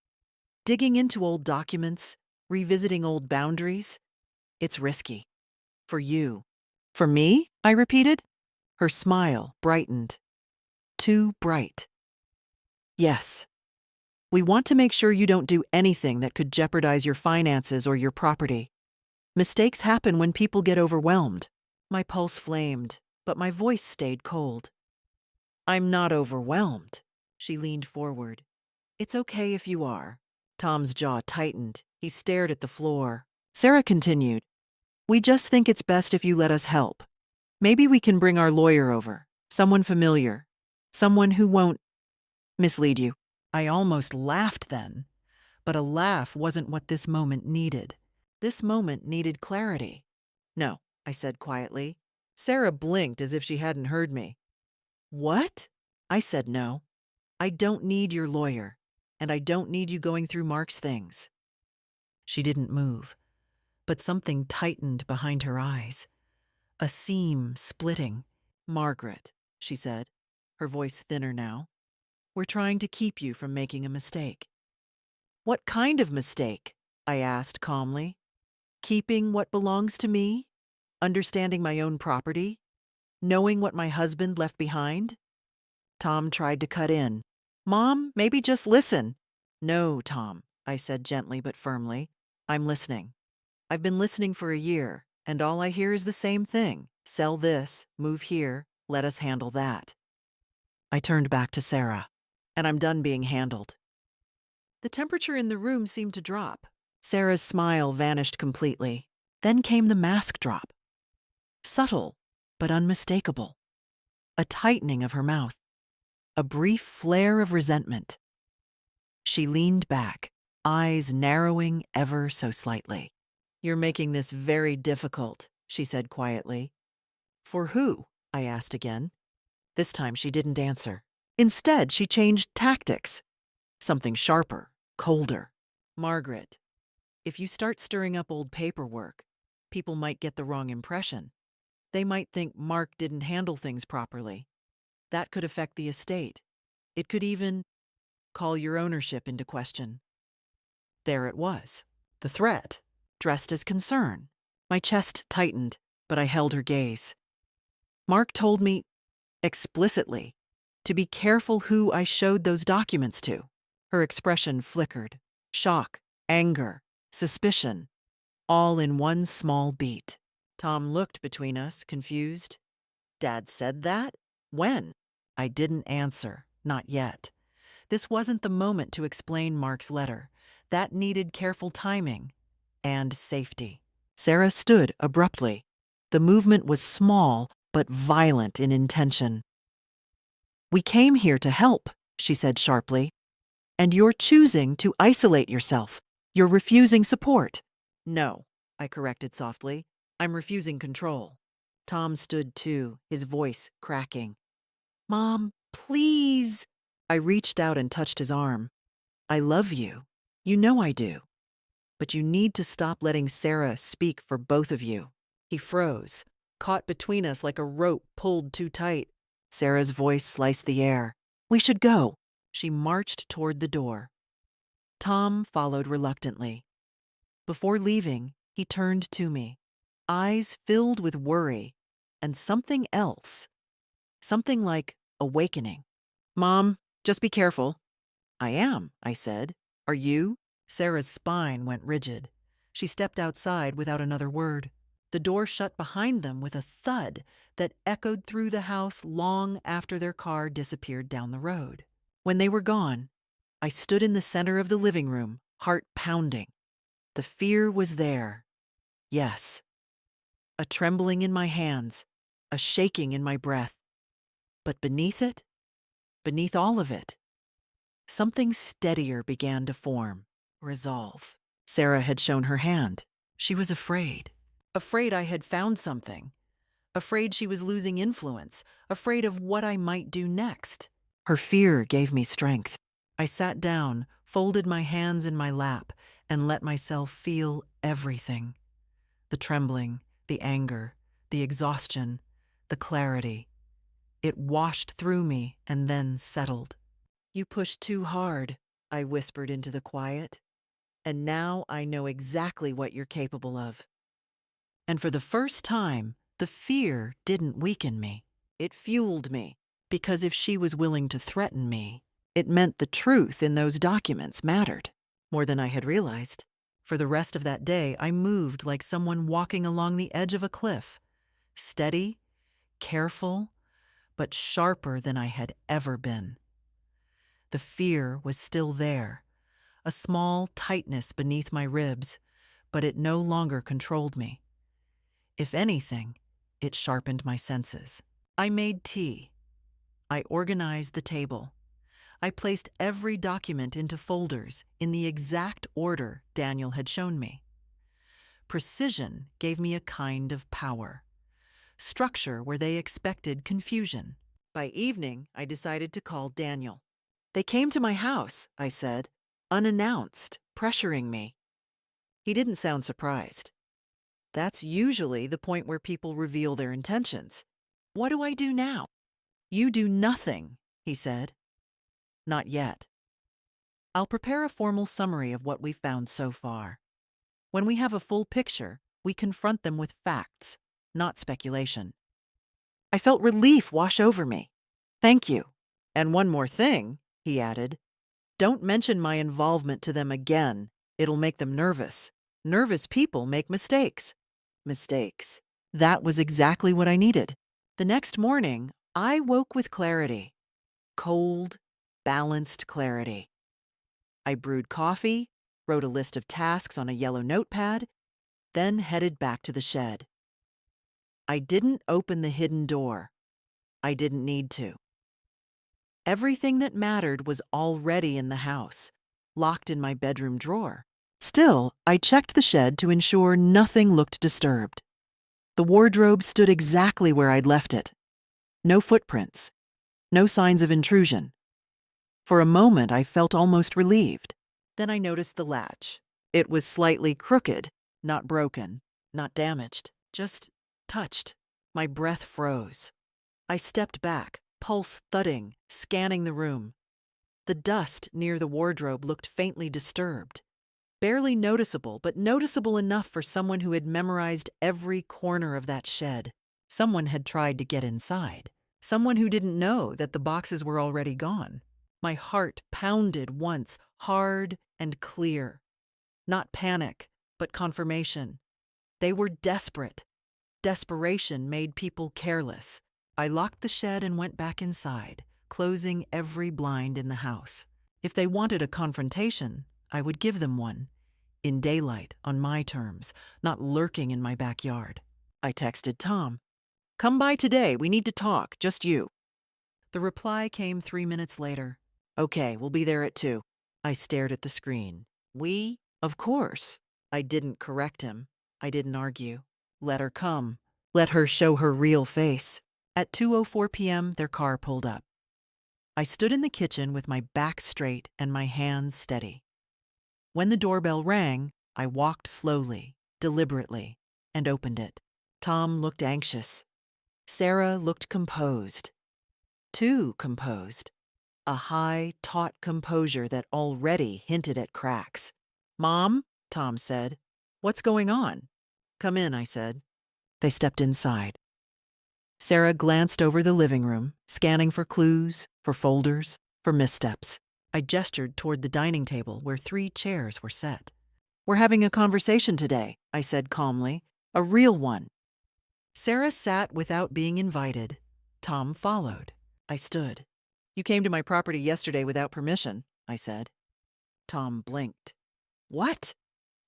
digging into old documents, revisiting old boundaries, it's risky. For you. For me? I repeated. Her smile brightened. Too bright. Yes. We want to make sure you don't do anything that could jeopardize your finances or your property. Mistakes happen when people get overwhelmed. My pulse flamed, but my voice stayed cold. I'm not overwhelmed. She leaned forward. It's okay if you are. Tom's jaw tightened. He stared at the floor. Sarah continued. We just think it's best if you let us help. Maybe we can bring our lawyer over. Someone familiar. Someone who won't mislead you. I almost laughed then, but a laugh wasn't what this moment needed. This moment needed clarity. No, I said quietly. Sarah blinked as if she hadn't heard me. What? I said no. I don't need your lawyer, and I don't need you going through Mark's things. She didn't move, but something tightened behind her eyes. A seam splitting. Margaret, she said, her voice thinner now. We're trying to keep you from making a mistake. What kind of mistake? I asked calmly. Keeping what belongs to me? Understanding my own property? Knowing what my husband left behind? Tom tried to cut in. Mom, maybe just listen. No, Tom, I said gently but firmly. I'm listening. I've been listening for a year, and all I hear is the same thing. Sell this, move here, let us handle that. I turned back to Sarah, and I'm done being handled. The temperature in the room seemed to drop. Sarah's smile vanished completely. Then came the mask drop. Subtle, but unmistakable. A tightening of her mouth. A brief flare of resentment. She leaned back, eyes narrowing ever so slightly. You're making this very difficult, she said quietly. For who? I asked again. This time she didn't answer. Instead, she changed tactics. Something sharper, colder. Margaret, if you start stirring up old paperwork, people might get the wrong impression. They might think Mark didn't handle things properly. That could affect the estate. It could even call your ownership into question. There it was, the threat, dressed as concern. My chest tightened, but I held her gaze. Mark told me, explicitly, to be careful who I showed those documents to. Her expression flickered. Shock, anger, suspicion, all in one small beat. Tom looked between us, confused. Dad said that? When? I didn't answer, not yet. This wasn't the moment to explain Mark's letter. That needed careful timing and safety. Sarah stood abruptly. The movement was small but violent in intention. We came here to help, she said sharply. And you're choosing to isolate yourself. You're refusing support. No, I corrected softly. I'm refusing control. Tom stood too, his voice cracking. Mom, please. I reached out and touched his arm. I love you. You know I do. But you need to stop letting Sarah speak for both of you. He froze, caught between us like a rope pulled too tight. Sarah's voice sliced the air. We should go. She marched toward the door. Tom followed reluctantly. Before leaving, he turned to me, eyes filled with worry and something else. Something like awakening. Mom, just be careful. I am, I said. Are you? Sarah's spine went rigid. She stepped outside without another word. The door shut behind them with a thud that echoed through the house long after their car disappeared down the road. When they were gone, I stood in the center of the living room, heart pounding. The fear was there. Yes. A trembling in my hands, a shaking in my breath. But beneath it, beneath all of it, something steadier began to form. resolve. Sarah had shown her hand. She was afraid. Afraid I had found something. Afraid she was losing influence. Afraid of what I might do next. Her fear gave me strength. I sat down, folded my hands in my lap, and let myself feel everything. The trembling, the anger, the exhaustion, the clarity. It washed through me and then settled. "You pushed too hard," I whispered into the quiet. "And now I know exactly what you're capable of." And for the first time, the fear didn't weaken me. It fueled me, because if she was willing to threaten me, it meant the truth in those documents mattered more than I had realized. For the rest of that day, I moved like someone walking along the edge of a cliff, steady, careful, but sharper than I had ever been. The fear was still there, a small tightness beneath my ribs, but it no longer controlled me. If anything, it sharpened my senses. I made tea. I organized the table. I placed every document into folders in the exact order Daniel had shown me. Precision gave me a kind of power. Structure where they expected confusion. By evening, I decided to call Daniel. "They came to my house," I said, unannounced, pressuring me. He didn't sound surprised. That's usually the point where people reveal their intentions. "What do I do now?" "You do nothing," he said. "Not yet. I'll prepare a formal summary of what we've found so far. When we have a full picture, we confront them with facts, not speculation." I felt relief wash over me. "Thank you. And one more thing," he added. "Don't mention my involvement to them again. It'll make them nervous. Nervous people make mistakes." Mistakes. That was exactly what I needed. The next morning, I woke with clarity. Cold, balanced clarity. I brewed coffee, wrote a list of tasks on a yellow notepad, then headed back to the shed. I didn't open the hidden door. I didn't need to. Everything that mattered was already in the house, locked in my bedroom drawer. Still, I checked the shed to ensure nothing looked disturbed. The wardrobe stood exactly where I'd left it. No footprints, no signs of intrusion. For a moment, I felt almost relieved. Then I noticed the latch. It was slightly crooked, not broken, not damaged, just touched. My breath froze. I stepped back, pulse thudding, scanning the room. The dust near the wardrobe looked faintly disturbed. Barely noticeable, but noticeable enough for someone who had memorized every corner of that shed. Someone had tried to get inside. Someone who didn't know that the boxes were already gone. My heart pounded once, hard and clear. Not panic, but confirmation. They were desperate. Desperation made people careless. I locked the shed and went back inside, closing every blind in the house. If they wanted a confrontation, I would give them one. In daylight, on my terms, not lurking in my backyard. I texted Tom. "Come by today, we need to talk, just you." The reply came 3 minutes later. "Okay, we'll be there at 2. I stared at the screen. "We? Of course." I didn't correct him. I didn't argue. Let her come. Let her show her real face. At 2:04 p.m., their car pulled up. I stood in the kitchen with my back straight and my hands steady. When the doorbell rang, I walked slowly, deliberately, and opened it. Tom looked anxious. Sarah looked composed. Too composed. A high, taut composure that already hinted at cracks. "Mom," Tom said, "what's going on?" "Come in," I said. They stepped inside. Sarah glanced over the living room, scanning for clues, for folders, for missteps. I gestured toward the dining table where 3 chairs were set. "We're having a conversation today," I said calmly. "A real one." Sarah sat without being invited. Tom followed. I stood. "You came to my property yesterday without permission," I said. Tom blinked. "What?"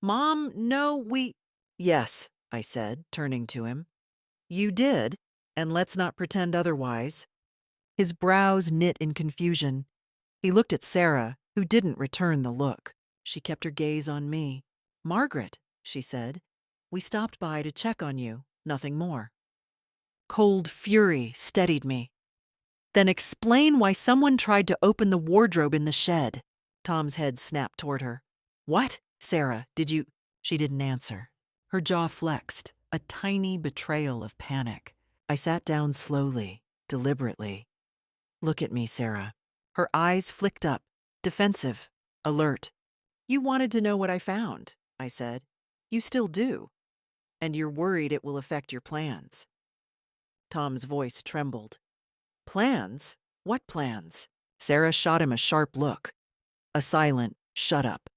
"Mom, no, we—" "Yes," I said, turning to him. "You did, and let's not pretend otherwise." His brows knit in confusion. He looked at Sarah, who didn't return the look. She kept her gaze on me. "Margaret," she said, "we stopped by to check on you, nothing more." Cold fury steadied me. "Then explain why someone tried to open the wardrobe in the shed." Tom's head snapped toward her. "What? Sarah, did you—" She didn't answer. Her jaw flexed, a tiny betrayal of panic. I sat down slowly, deliberately. "Look at me, Sarah." Her eyes flicked up, defensive, alert. "You wanted to know what I found," I said. "You still do. And you're worried it will affect your plans." Tom's voice trembled. "Plans? What plans?" Sarah shot him a sharp look. A silent, "Shut up."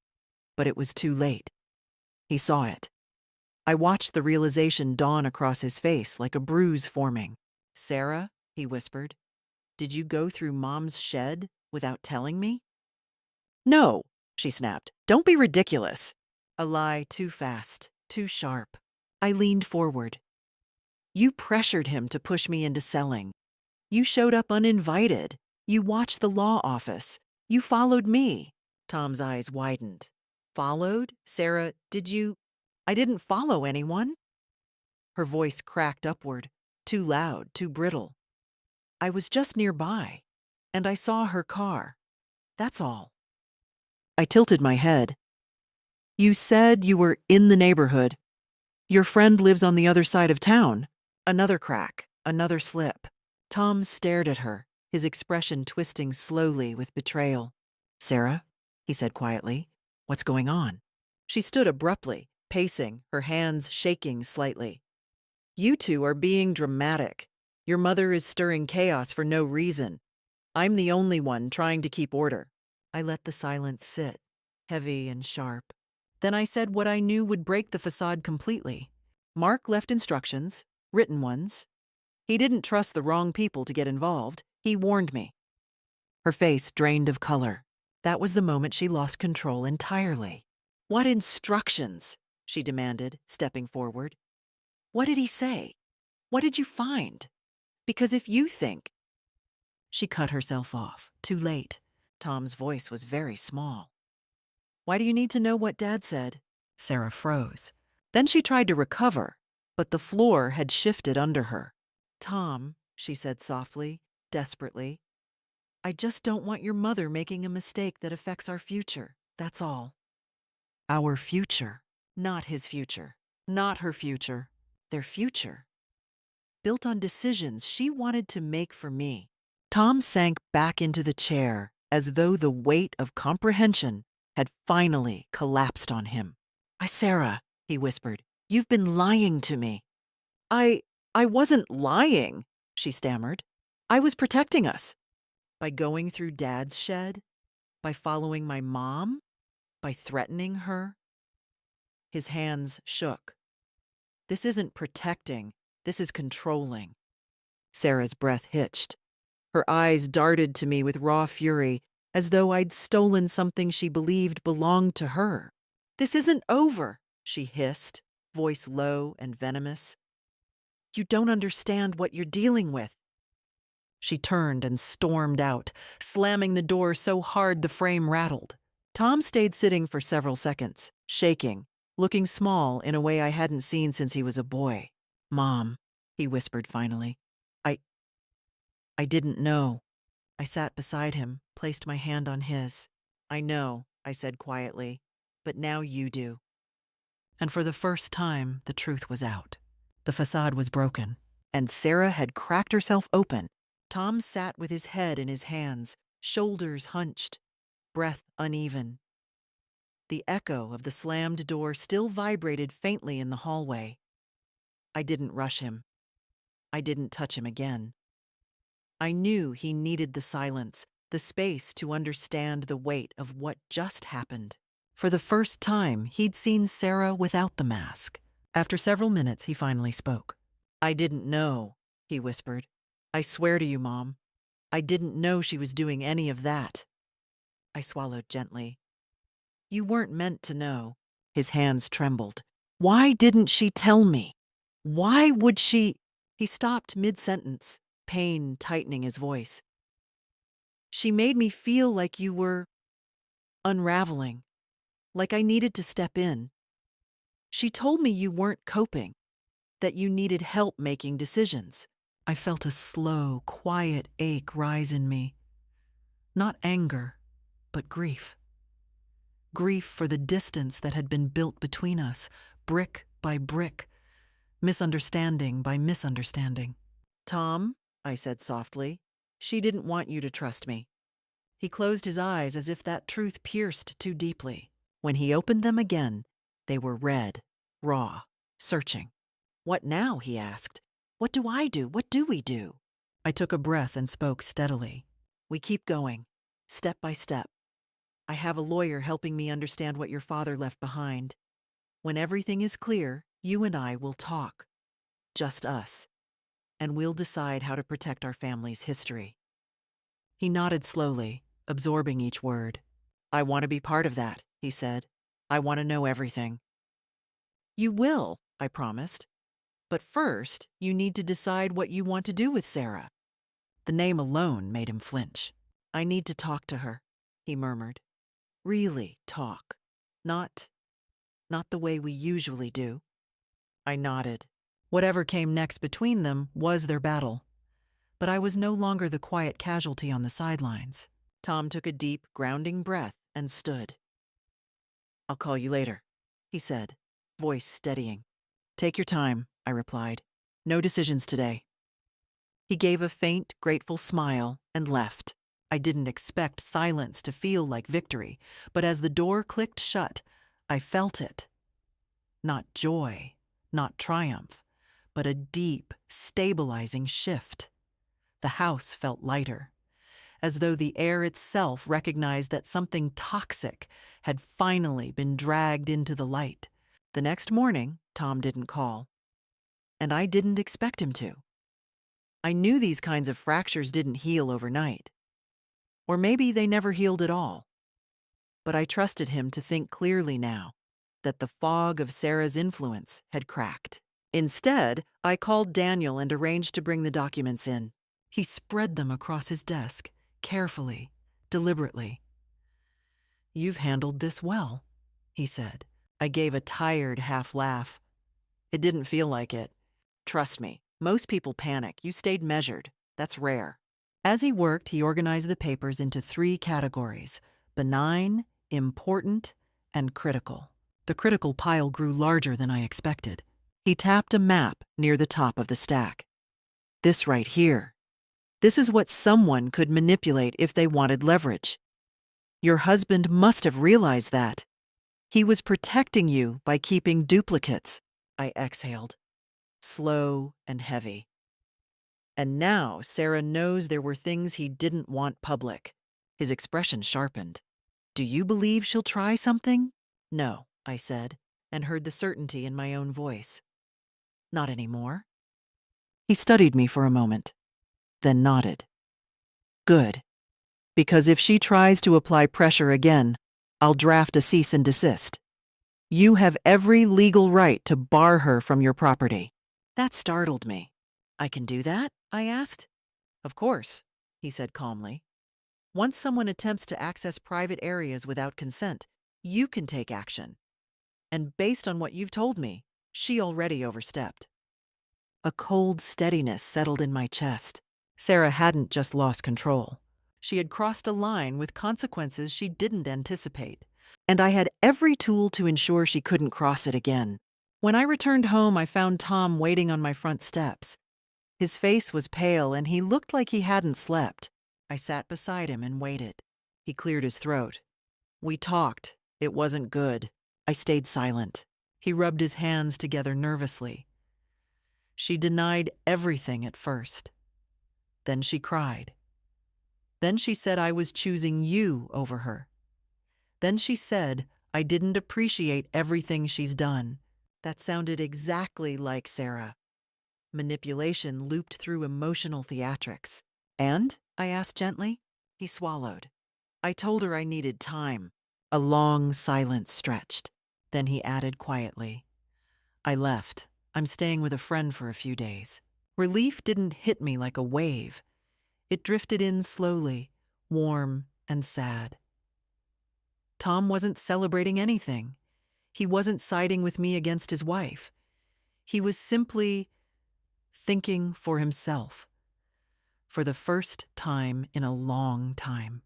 But it was too late. He saw it. I watched the realization dawn across his face like a bruise forming. "Sarah," he whispered, "did you go through Mom's shed without telling me?" "No," she snapped. "Don't be ridiculous." A lie too fast, too sharp. I leaned forward. "You pressured him to push me into selling. You showed up uninvited. You watched the law office. You followed me." Tom's eyes widened. "Followed? Sarah, did you—" "I didn't follow anyone." Her voice cracked upward, too loud, too brittle. "I was just nearby, and I saw her car. That's all." I tilted my head. "You said you were in the neighborhood. Your friend lives on the other side of town." Another crack, another slip. Tom stared at her, his expression twisting slowly with betrayal. "Sarah," he said quietly, "what's going on?" She stood abruptly, pacing, her hands shaking slightly. "You two are being dramatic. Your mother is stirring chaos for no reason. I'm the only one trying to keep order." I let the silence sit, heavy and sharp. Then I said what I knew would break the facade completely. "Mark left instructions, written ones. He didn't trust the wrong people to get involved. He warned me." Her face drained of color. That was the moment she lost control entirely. "What instructions?" she demanded, stepping forward. "What did he say? What did you find? Because if you think—" She cut herself off, too late. Tom's voice was very small. "Why do you need to know what Dad said?" Sarah froze. Then she tried to recover, but the floor had shifted under her. "Tom," she said softly, desperately, "I just don't want your mother making a mistake that affects our future. That's all." Our future. Not his future. Not her future. Their future. Built on decisions she wanted to make for me. Tom sank back into the chair as though the weight of comprehension had finally collapsed on him. Sarah," he whispered, "you've been lying to me." I wasn't lying," she stammered. "I was protecting us. By going through Dad's shed? By following my mom? By threatening her?" His hands shook. "This isn't protecting. This is controlling." Sarah's breath hitched. Her eyes darted to me with raw fury, as though I'd stolen something she believed belonged to her. "This isn't over," she hissed, voice low and venomous. "You don't understand what you're dealing with." She turned and stormed out, slamming the door so hard the frame rattled. Tom stayed sitting for several seconds, shaking, looking small in a way I hadn't seen since he was a boy. "Mom," he whispered finally. I didn't know." I sat beside him, placed my hand on his. "I know," I said quietly, "but now you do." And for the first time, the truth was out. The facade was broken, and Sarah had cracked herself open. Tom sat with his head in his hands, shoulders hunched, breath uneven. The echo of the slammed door still vibrated faintly in the hallway. I didn't rush him. I didn't touch him again. I knew he needed the silence, the space to understand the weight of what just happened. For the first time, he'd seen Sarah without the mask. After several minutes, he finally spoke. "I didn't know," he whispered. "I swear to you, Mom, I didn't know she was doing any of that." I swallowed gently. "You weren't meant to know." His hands trembled. "Why didn't she tell me? Why would she—" He stopped mid-sentence, pain tightening his voice. "She made me feel like you were unraveling. like I needed to step in. She told me you weren't coping, that you needed help making decisions. I felt a slow, quiet ache rise in me. Not anger, but grief. Grief for the distance that had been built between us, brick by brick, misunderstanding by misunderstanding. Tom, I said softly, she didn't want you to trust me. He closed his eyes as if that truth pierced too deeply. When he opened them again, they were red, raw, searching. What now? He asked. What do I do? What do we do? I took a breath and spoke steadily. We keep going, step by step. I have a lawyer helping me understand what your father left behind. When everything is clear, you and I will talk. Just us. And we'll decide how to protect our family's history. He nodded slowly, absorbing each word. I want to be part of that, he said. I want to know everything. You will, I promised. But first, you need to decide what you want to do with Sarah. The name alone made him flinch. I need to talk to her, he murmured. Really talk. Not the way we usually do. I nodded. Whatever came next between them was their battle. But I was no longer the quiet casualty on the sidelines. Tom took a deep, grounding breath and stood. I'll call you later, he said, voice steadying. Take your time, I replied. No decisions today. He gave a faint, grateful smile and left. I didn't expect silence to feel like victory, but as the door clicked shut, I felt it. Not joy, not triumph, but a deep, stabilizing shift. The house felt lighter, as though the air itself recognized that something toxic had finally been dragged into the light. The next morning, Tom didn't call, and I didn't expect him to. I knew these kinds of fractures didn't heal overnight. Or maybe they never healed at all. But I trusted him to think clearly now, that the fog of Sarah's influence had cracked. Instead, I called Daniel and arranged to bring the documents in. He spread them across his desk, carefully, deliberately. You've handled this well, he said. I gave a tired half laugh. It didn't feel like it. Trust me, most people panic. You stayed measured. That's rare. As he worked, he organized the papers into 3 categories: benign, important, and critical. The critical pile grew larger than I expected. He tapped a map near the top of the stack. This right here. This is what someone could manipulate if they wanted leverage. Your husband must have realized that. He was protecting you by keeping duplicates. I exhaled, slow and heavy. And now Sarah knows there were things he didn't want public. His expression sharpened. Do you believe she'll try something? No, I said, and heard the certainty in my own voice. Not anymore. He studied me for a moment, then nodded. Good. Because if she tries to apply pressure again, I'll draft a cease and desist. You have every legal right to bar her from your property. That startled me. I can do that? I asked. Of course, he said calmly. Once someone attempts to access private areas without consent, you can take action. And based on what you've told me, she already overstepped. A cold steadiness settled in my chest. Sarah hadn't just lost control. She had crossed a line with consequences she didn't anticipate, and I had every tool to ensure she couldn't cross it again. When I returned home, I found Tom waiting on my front steps. His face was pale, and he looked like he hadn't slept. I sat beside him and waited. He cleared his throat. We talked. It wasn't good. I stayed silent. He rubbed his hands together nervously. She denied everything at first. Then she cried. Then she said I was choosing you over her. Then she said I didn't appreciate everything she's done. That sounded exactly like Sarah. Manipulation looped through emotional theatrics. And? I asked gently. He swallowed. I told her I needed time. A long silence stretched. Then he added quietly, I left. I'm staying with a friend for a few days. Relief didn't hit me like a wave. It drifted in slowly, warm and sad. Tom wasn't celebrating anything. He wasn't siding with me against his wife. He was simply thinking for himself for the first time in a long time.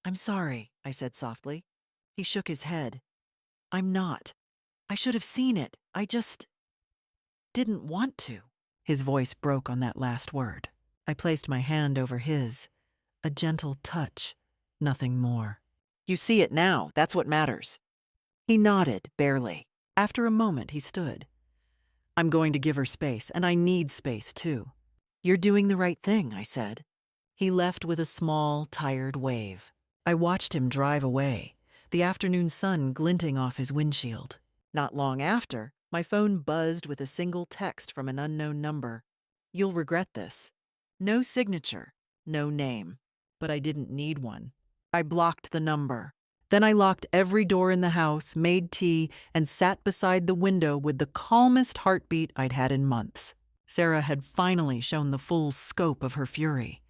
"I'm sorry," I said softly. He shook his head. "I'm not. I should have seen it. I just didn't want to." His voice broke on that last word. I placed my hand over his, a gentle touch, nothing more. "You see it now. That's what matters." He nodded, barely. After a moment, he stood. "I'm going to give her space, and I need space, too." "You're doing the right thing," I said. He left with a small, tired wave. I watched him drive away, the afternoon sun glinting off his windshield. Not long after, my phone buzzed with a single text from an unknown number. "You'll regret this." No signature, no name. But I didn't need one. I blocked the number. Then I locked every door in the house, made tea, and sat beside the window with the calmest heartbeat I'd had in months. Sarah had finally shown the full scope of her fury,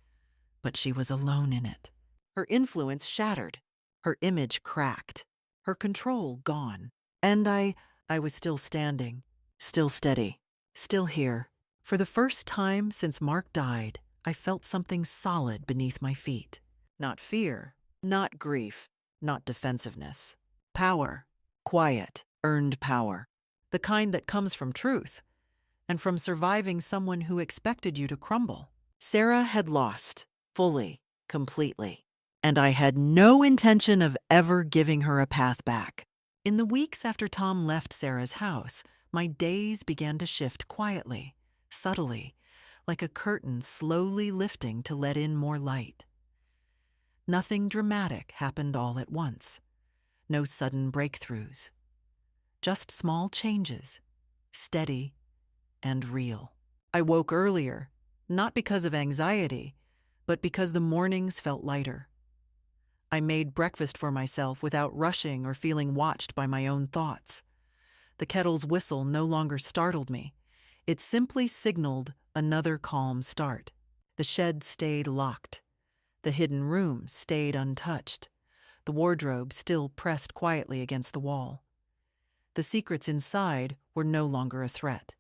but she was alone in it. Her influence shattered, her image cracked, her control gone. And I was still standing, still steady, still here. For the first time since Mark died, I felt something solid beneath my feet. Not fear, not grief, not defensiveness. Power, quiet, earned power. The kind that comes from truth, and from surviving someone who expected you to crumble. Sarah had lost, fully, completely, and I had no intention of ever giving her a path back. In the weeks after Tom left Sarah's house, my days began to shift quietly, subtly, like a curtain slowly lifting to let in more light. Nothing dramatic happened all at once. No sudden breakthroughs. Just small changes, steady and real. I woke earlier, not because of anxiety, but because the mornings felt lighter. I made breakfast for myself without rushing or feeling watched by my own thoughts. The kettle's whistle no longer startled me. It simply signaled another calm start. The shed stayed locked. The hidden room stayed untouched. The wardrobe still pressed quietly against the wall. The secrets inside were no longer a threat.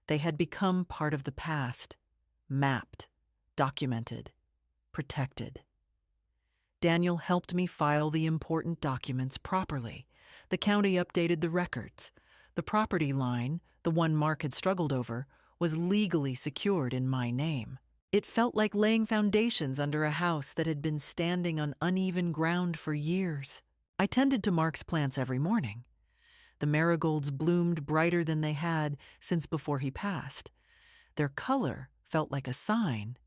They had become part of the past, mapped, documented, protected. Daniel helped me file the important documents properly. The county updated the records. The property line, the one Mark had struggled over, was legally secured in my name. It felt like laying foundations under a house that had been standing on uneven ground for years. I tended to Mark's plants every morning. The marigolds bloomed brighter than they had since before he passed. Their color felt like a sign,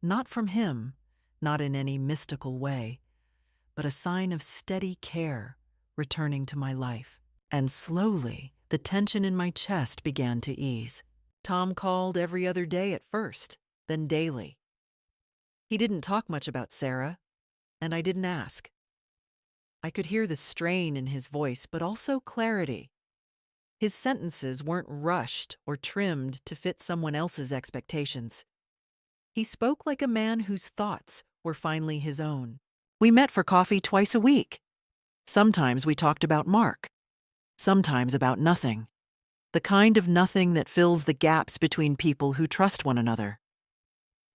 not from him, not in any mystical way, but a sign of steady care returning to my life. And slowly, the tension in my chest began to ease. Tom called every other day at first, then daily. He didn't talk much about Sarah, and I didn't ask. I could hear the strain in his voice, but also clarity. His sentences weren't rushed or trimmed to fit someone else's expectations. He spoke like a man whose thoughts were finally his own. We met for coffee twice a week. Sometimes we talked about Mark. Sometimes about nothing. The kind of nothing that fills the gaps between people who trust one another.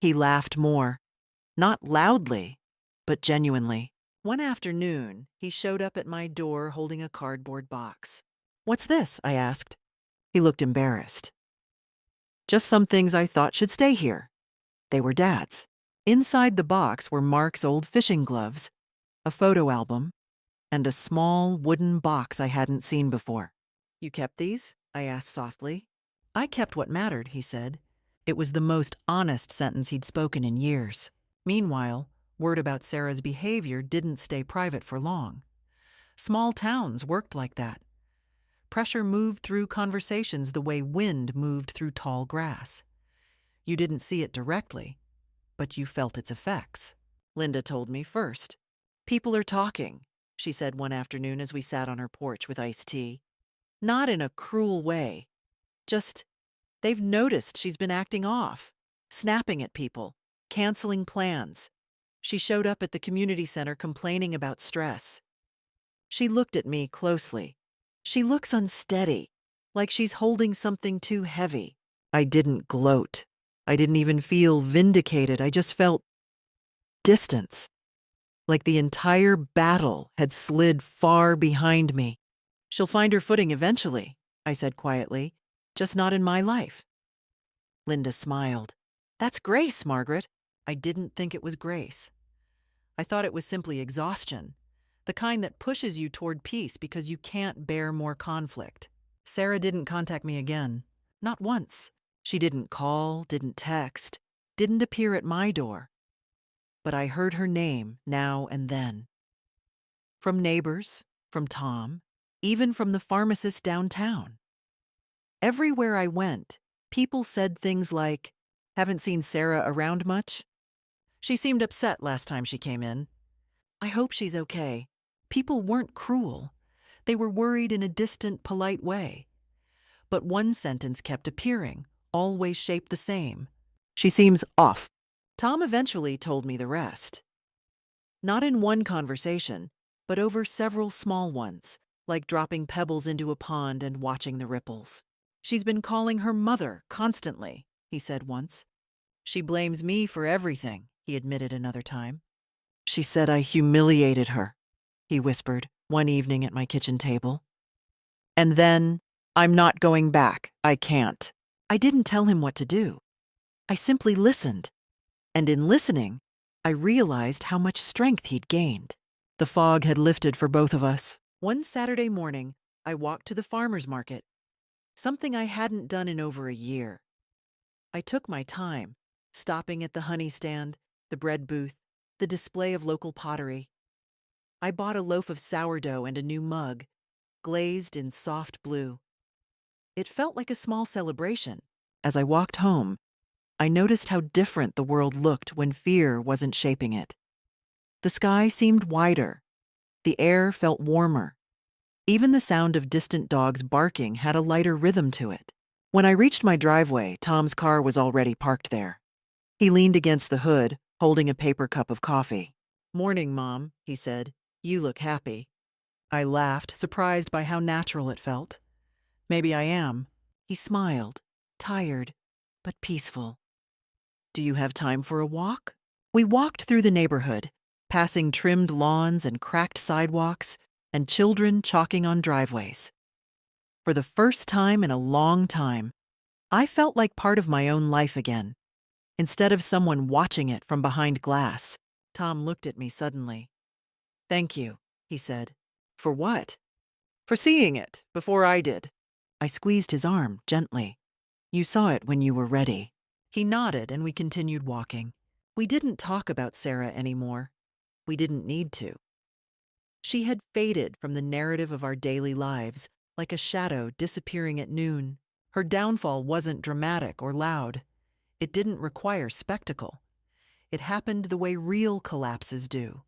He laughed more. Not loudly, but genuinely. One afternoon, he showed up at my door holding a cardboard box. "What's this?" I asked. He looked embarrassed. "Just some things I thought should stay here." They were Dad's. Inside the box were Mark's old fishing gloves, a photo album, and a small wooden box I hadn't seen before. "You kept these?" I asked softly. "I kept what mattered," he said. It was the most honest sentence he'd spoken in years. Meanwhile, word about Sarah's behavior didn't stay private for long. Small towns worked like that. Pressure moved through conversations the way wind moved through tall grass. You didn't see it directly, but you felt its effects. Linda told me first. "People are talking," she said one afternoon as we sat on her porch with iced tea. "Not in a cruel way. Just, they've noticed she's been acting off, snapping at people, canceling plans. She showed up at the community center complaining about stress. She looked at me closely. She looks unsteady, like she's holding something too heavy. I didn't gloat. I didn't even feel vindicated. I just felt distance, like the entire battle had slid far behind me. She'll find her footing eventually, I said quietly, just not in my life. Linda smiled. That's grace, Margaret. I didn't think it was grace. I thought it was simply exhaustion, the kind that pushes you toward peace because you can't bear more conflict. Sarah didn't contact me again. Not once. She didn't call, didn't text, didn't appear at my door. But I heard her name now and then. From neighbors, from Tom, even from the pharmacist downtown. Everywhere I went, people said things like, "Haven't seen Sarah around much? She seemed upset last time she came in. I hope she's okay." People weren't cruel. They were worried in a distant, polite way. But one sentence kept appearing, always shaped the same. "She seems off." Tom eventually told me the rest. Not in one conversation, but over several small ones, like dropping pebbles into a pond and watching the ripples. "She's been calling her mother constantly," he said once. "She blames me for everything," he admitted another time. "She said I humiliated her," he whispered one evening at my kitchen table. And then, "I'm not going back. I can't." I didn't tell him what to do. I simply listened. And in listening, I realized how much strength he'd gained. The fog had lifted for both of us. One Saturday morning, I walked to the farmer's market, something I hadn't done in over a year. I took my time, stopping at the honey stand, the bread booth, the display of local pottery. I bought a loaf of sourdough and a new mug, glazed in soft blue. It felt like a small celebration. As I walked home, I noticed how different the world looked when fear wasn't shaping it. The sky seemed wider. The air felt warmer. Even the sound of distant dogs barking had a lighter rhythm to it. When I reached my driveway, Tom's car was already parked there. He leaned against the hood, holding a paper cup of coffee. "Morning, Mom," he said. "You look happy." I laughed, surprised by how natural it felt. "Maybe I am." He smiled, tired, but peaceful. "Do you have time for a walk?" We walked through the neighborhood, passing trimmed lawns and cracked sidewalks, and children chalking on driveways. For the first time in a long time, I felt like part of my own life again, instead of someone watching it from behind glass. Tom looked at me suddenly. "Thank you," he said. "For what?" "For seeing it before I did." I squeezed his arm gently. "You saw it when you were ready." He nodded and we continued walking. We didn't talk about Sarah anymore. We didn't need to. She had faded from the narrative of our daily lives, like a shadow disappearing at noon. Her downfall wasn't dramatic or loud. It didn't require spectacle. It happened the way real collapses do.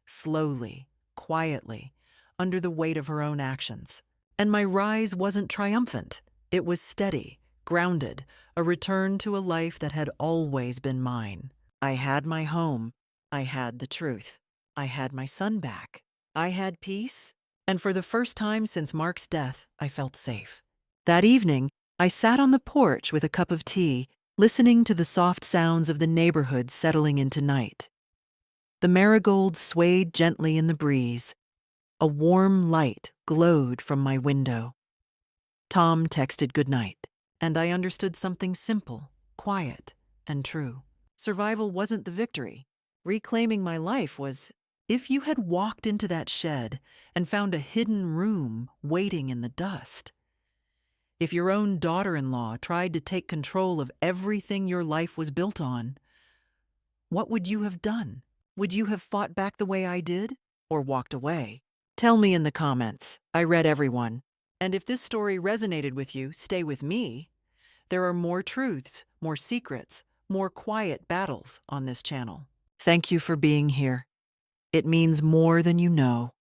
Slowly, quietly, under the weight of her own actions. And my rise wasn't triumphant. It was steady, grounded, a return to a life that had always been mine. I had my home. I had the truth. I had my son back. I had peace. And for the first time since Mark's death, I felt safe. That evening, I sat on the porch with a cup of tea, listening to the soft sounds of the neighborhood settling into night. The marigolds swayed gently in the breeze. A warm light glowed from my window. Tom texted goodnight, and I understood something simple, quiet, and true. Survival wasn't the victory. Reclaiming my life was, if you had walked into that shed and found a hidden room waiting in the dust. If your own daughter-in-law tried to take control of everything your life was built on, what would you have done? Would you have fought back the way I did, or walked away? Tell me in the comments. I read everyone. And if this story resonated with you, stay with me. There are more truths, more secrets, more quiet battles on this channel. Thank you for being here. It means more than you know.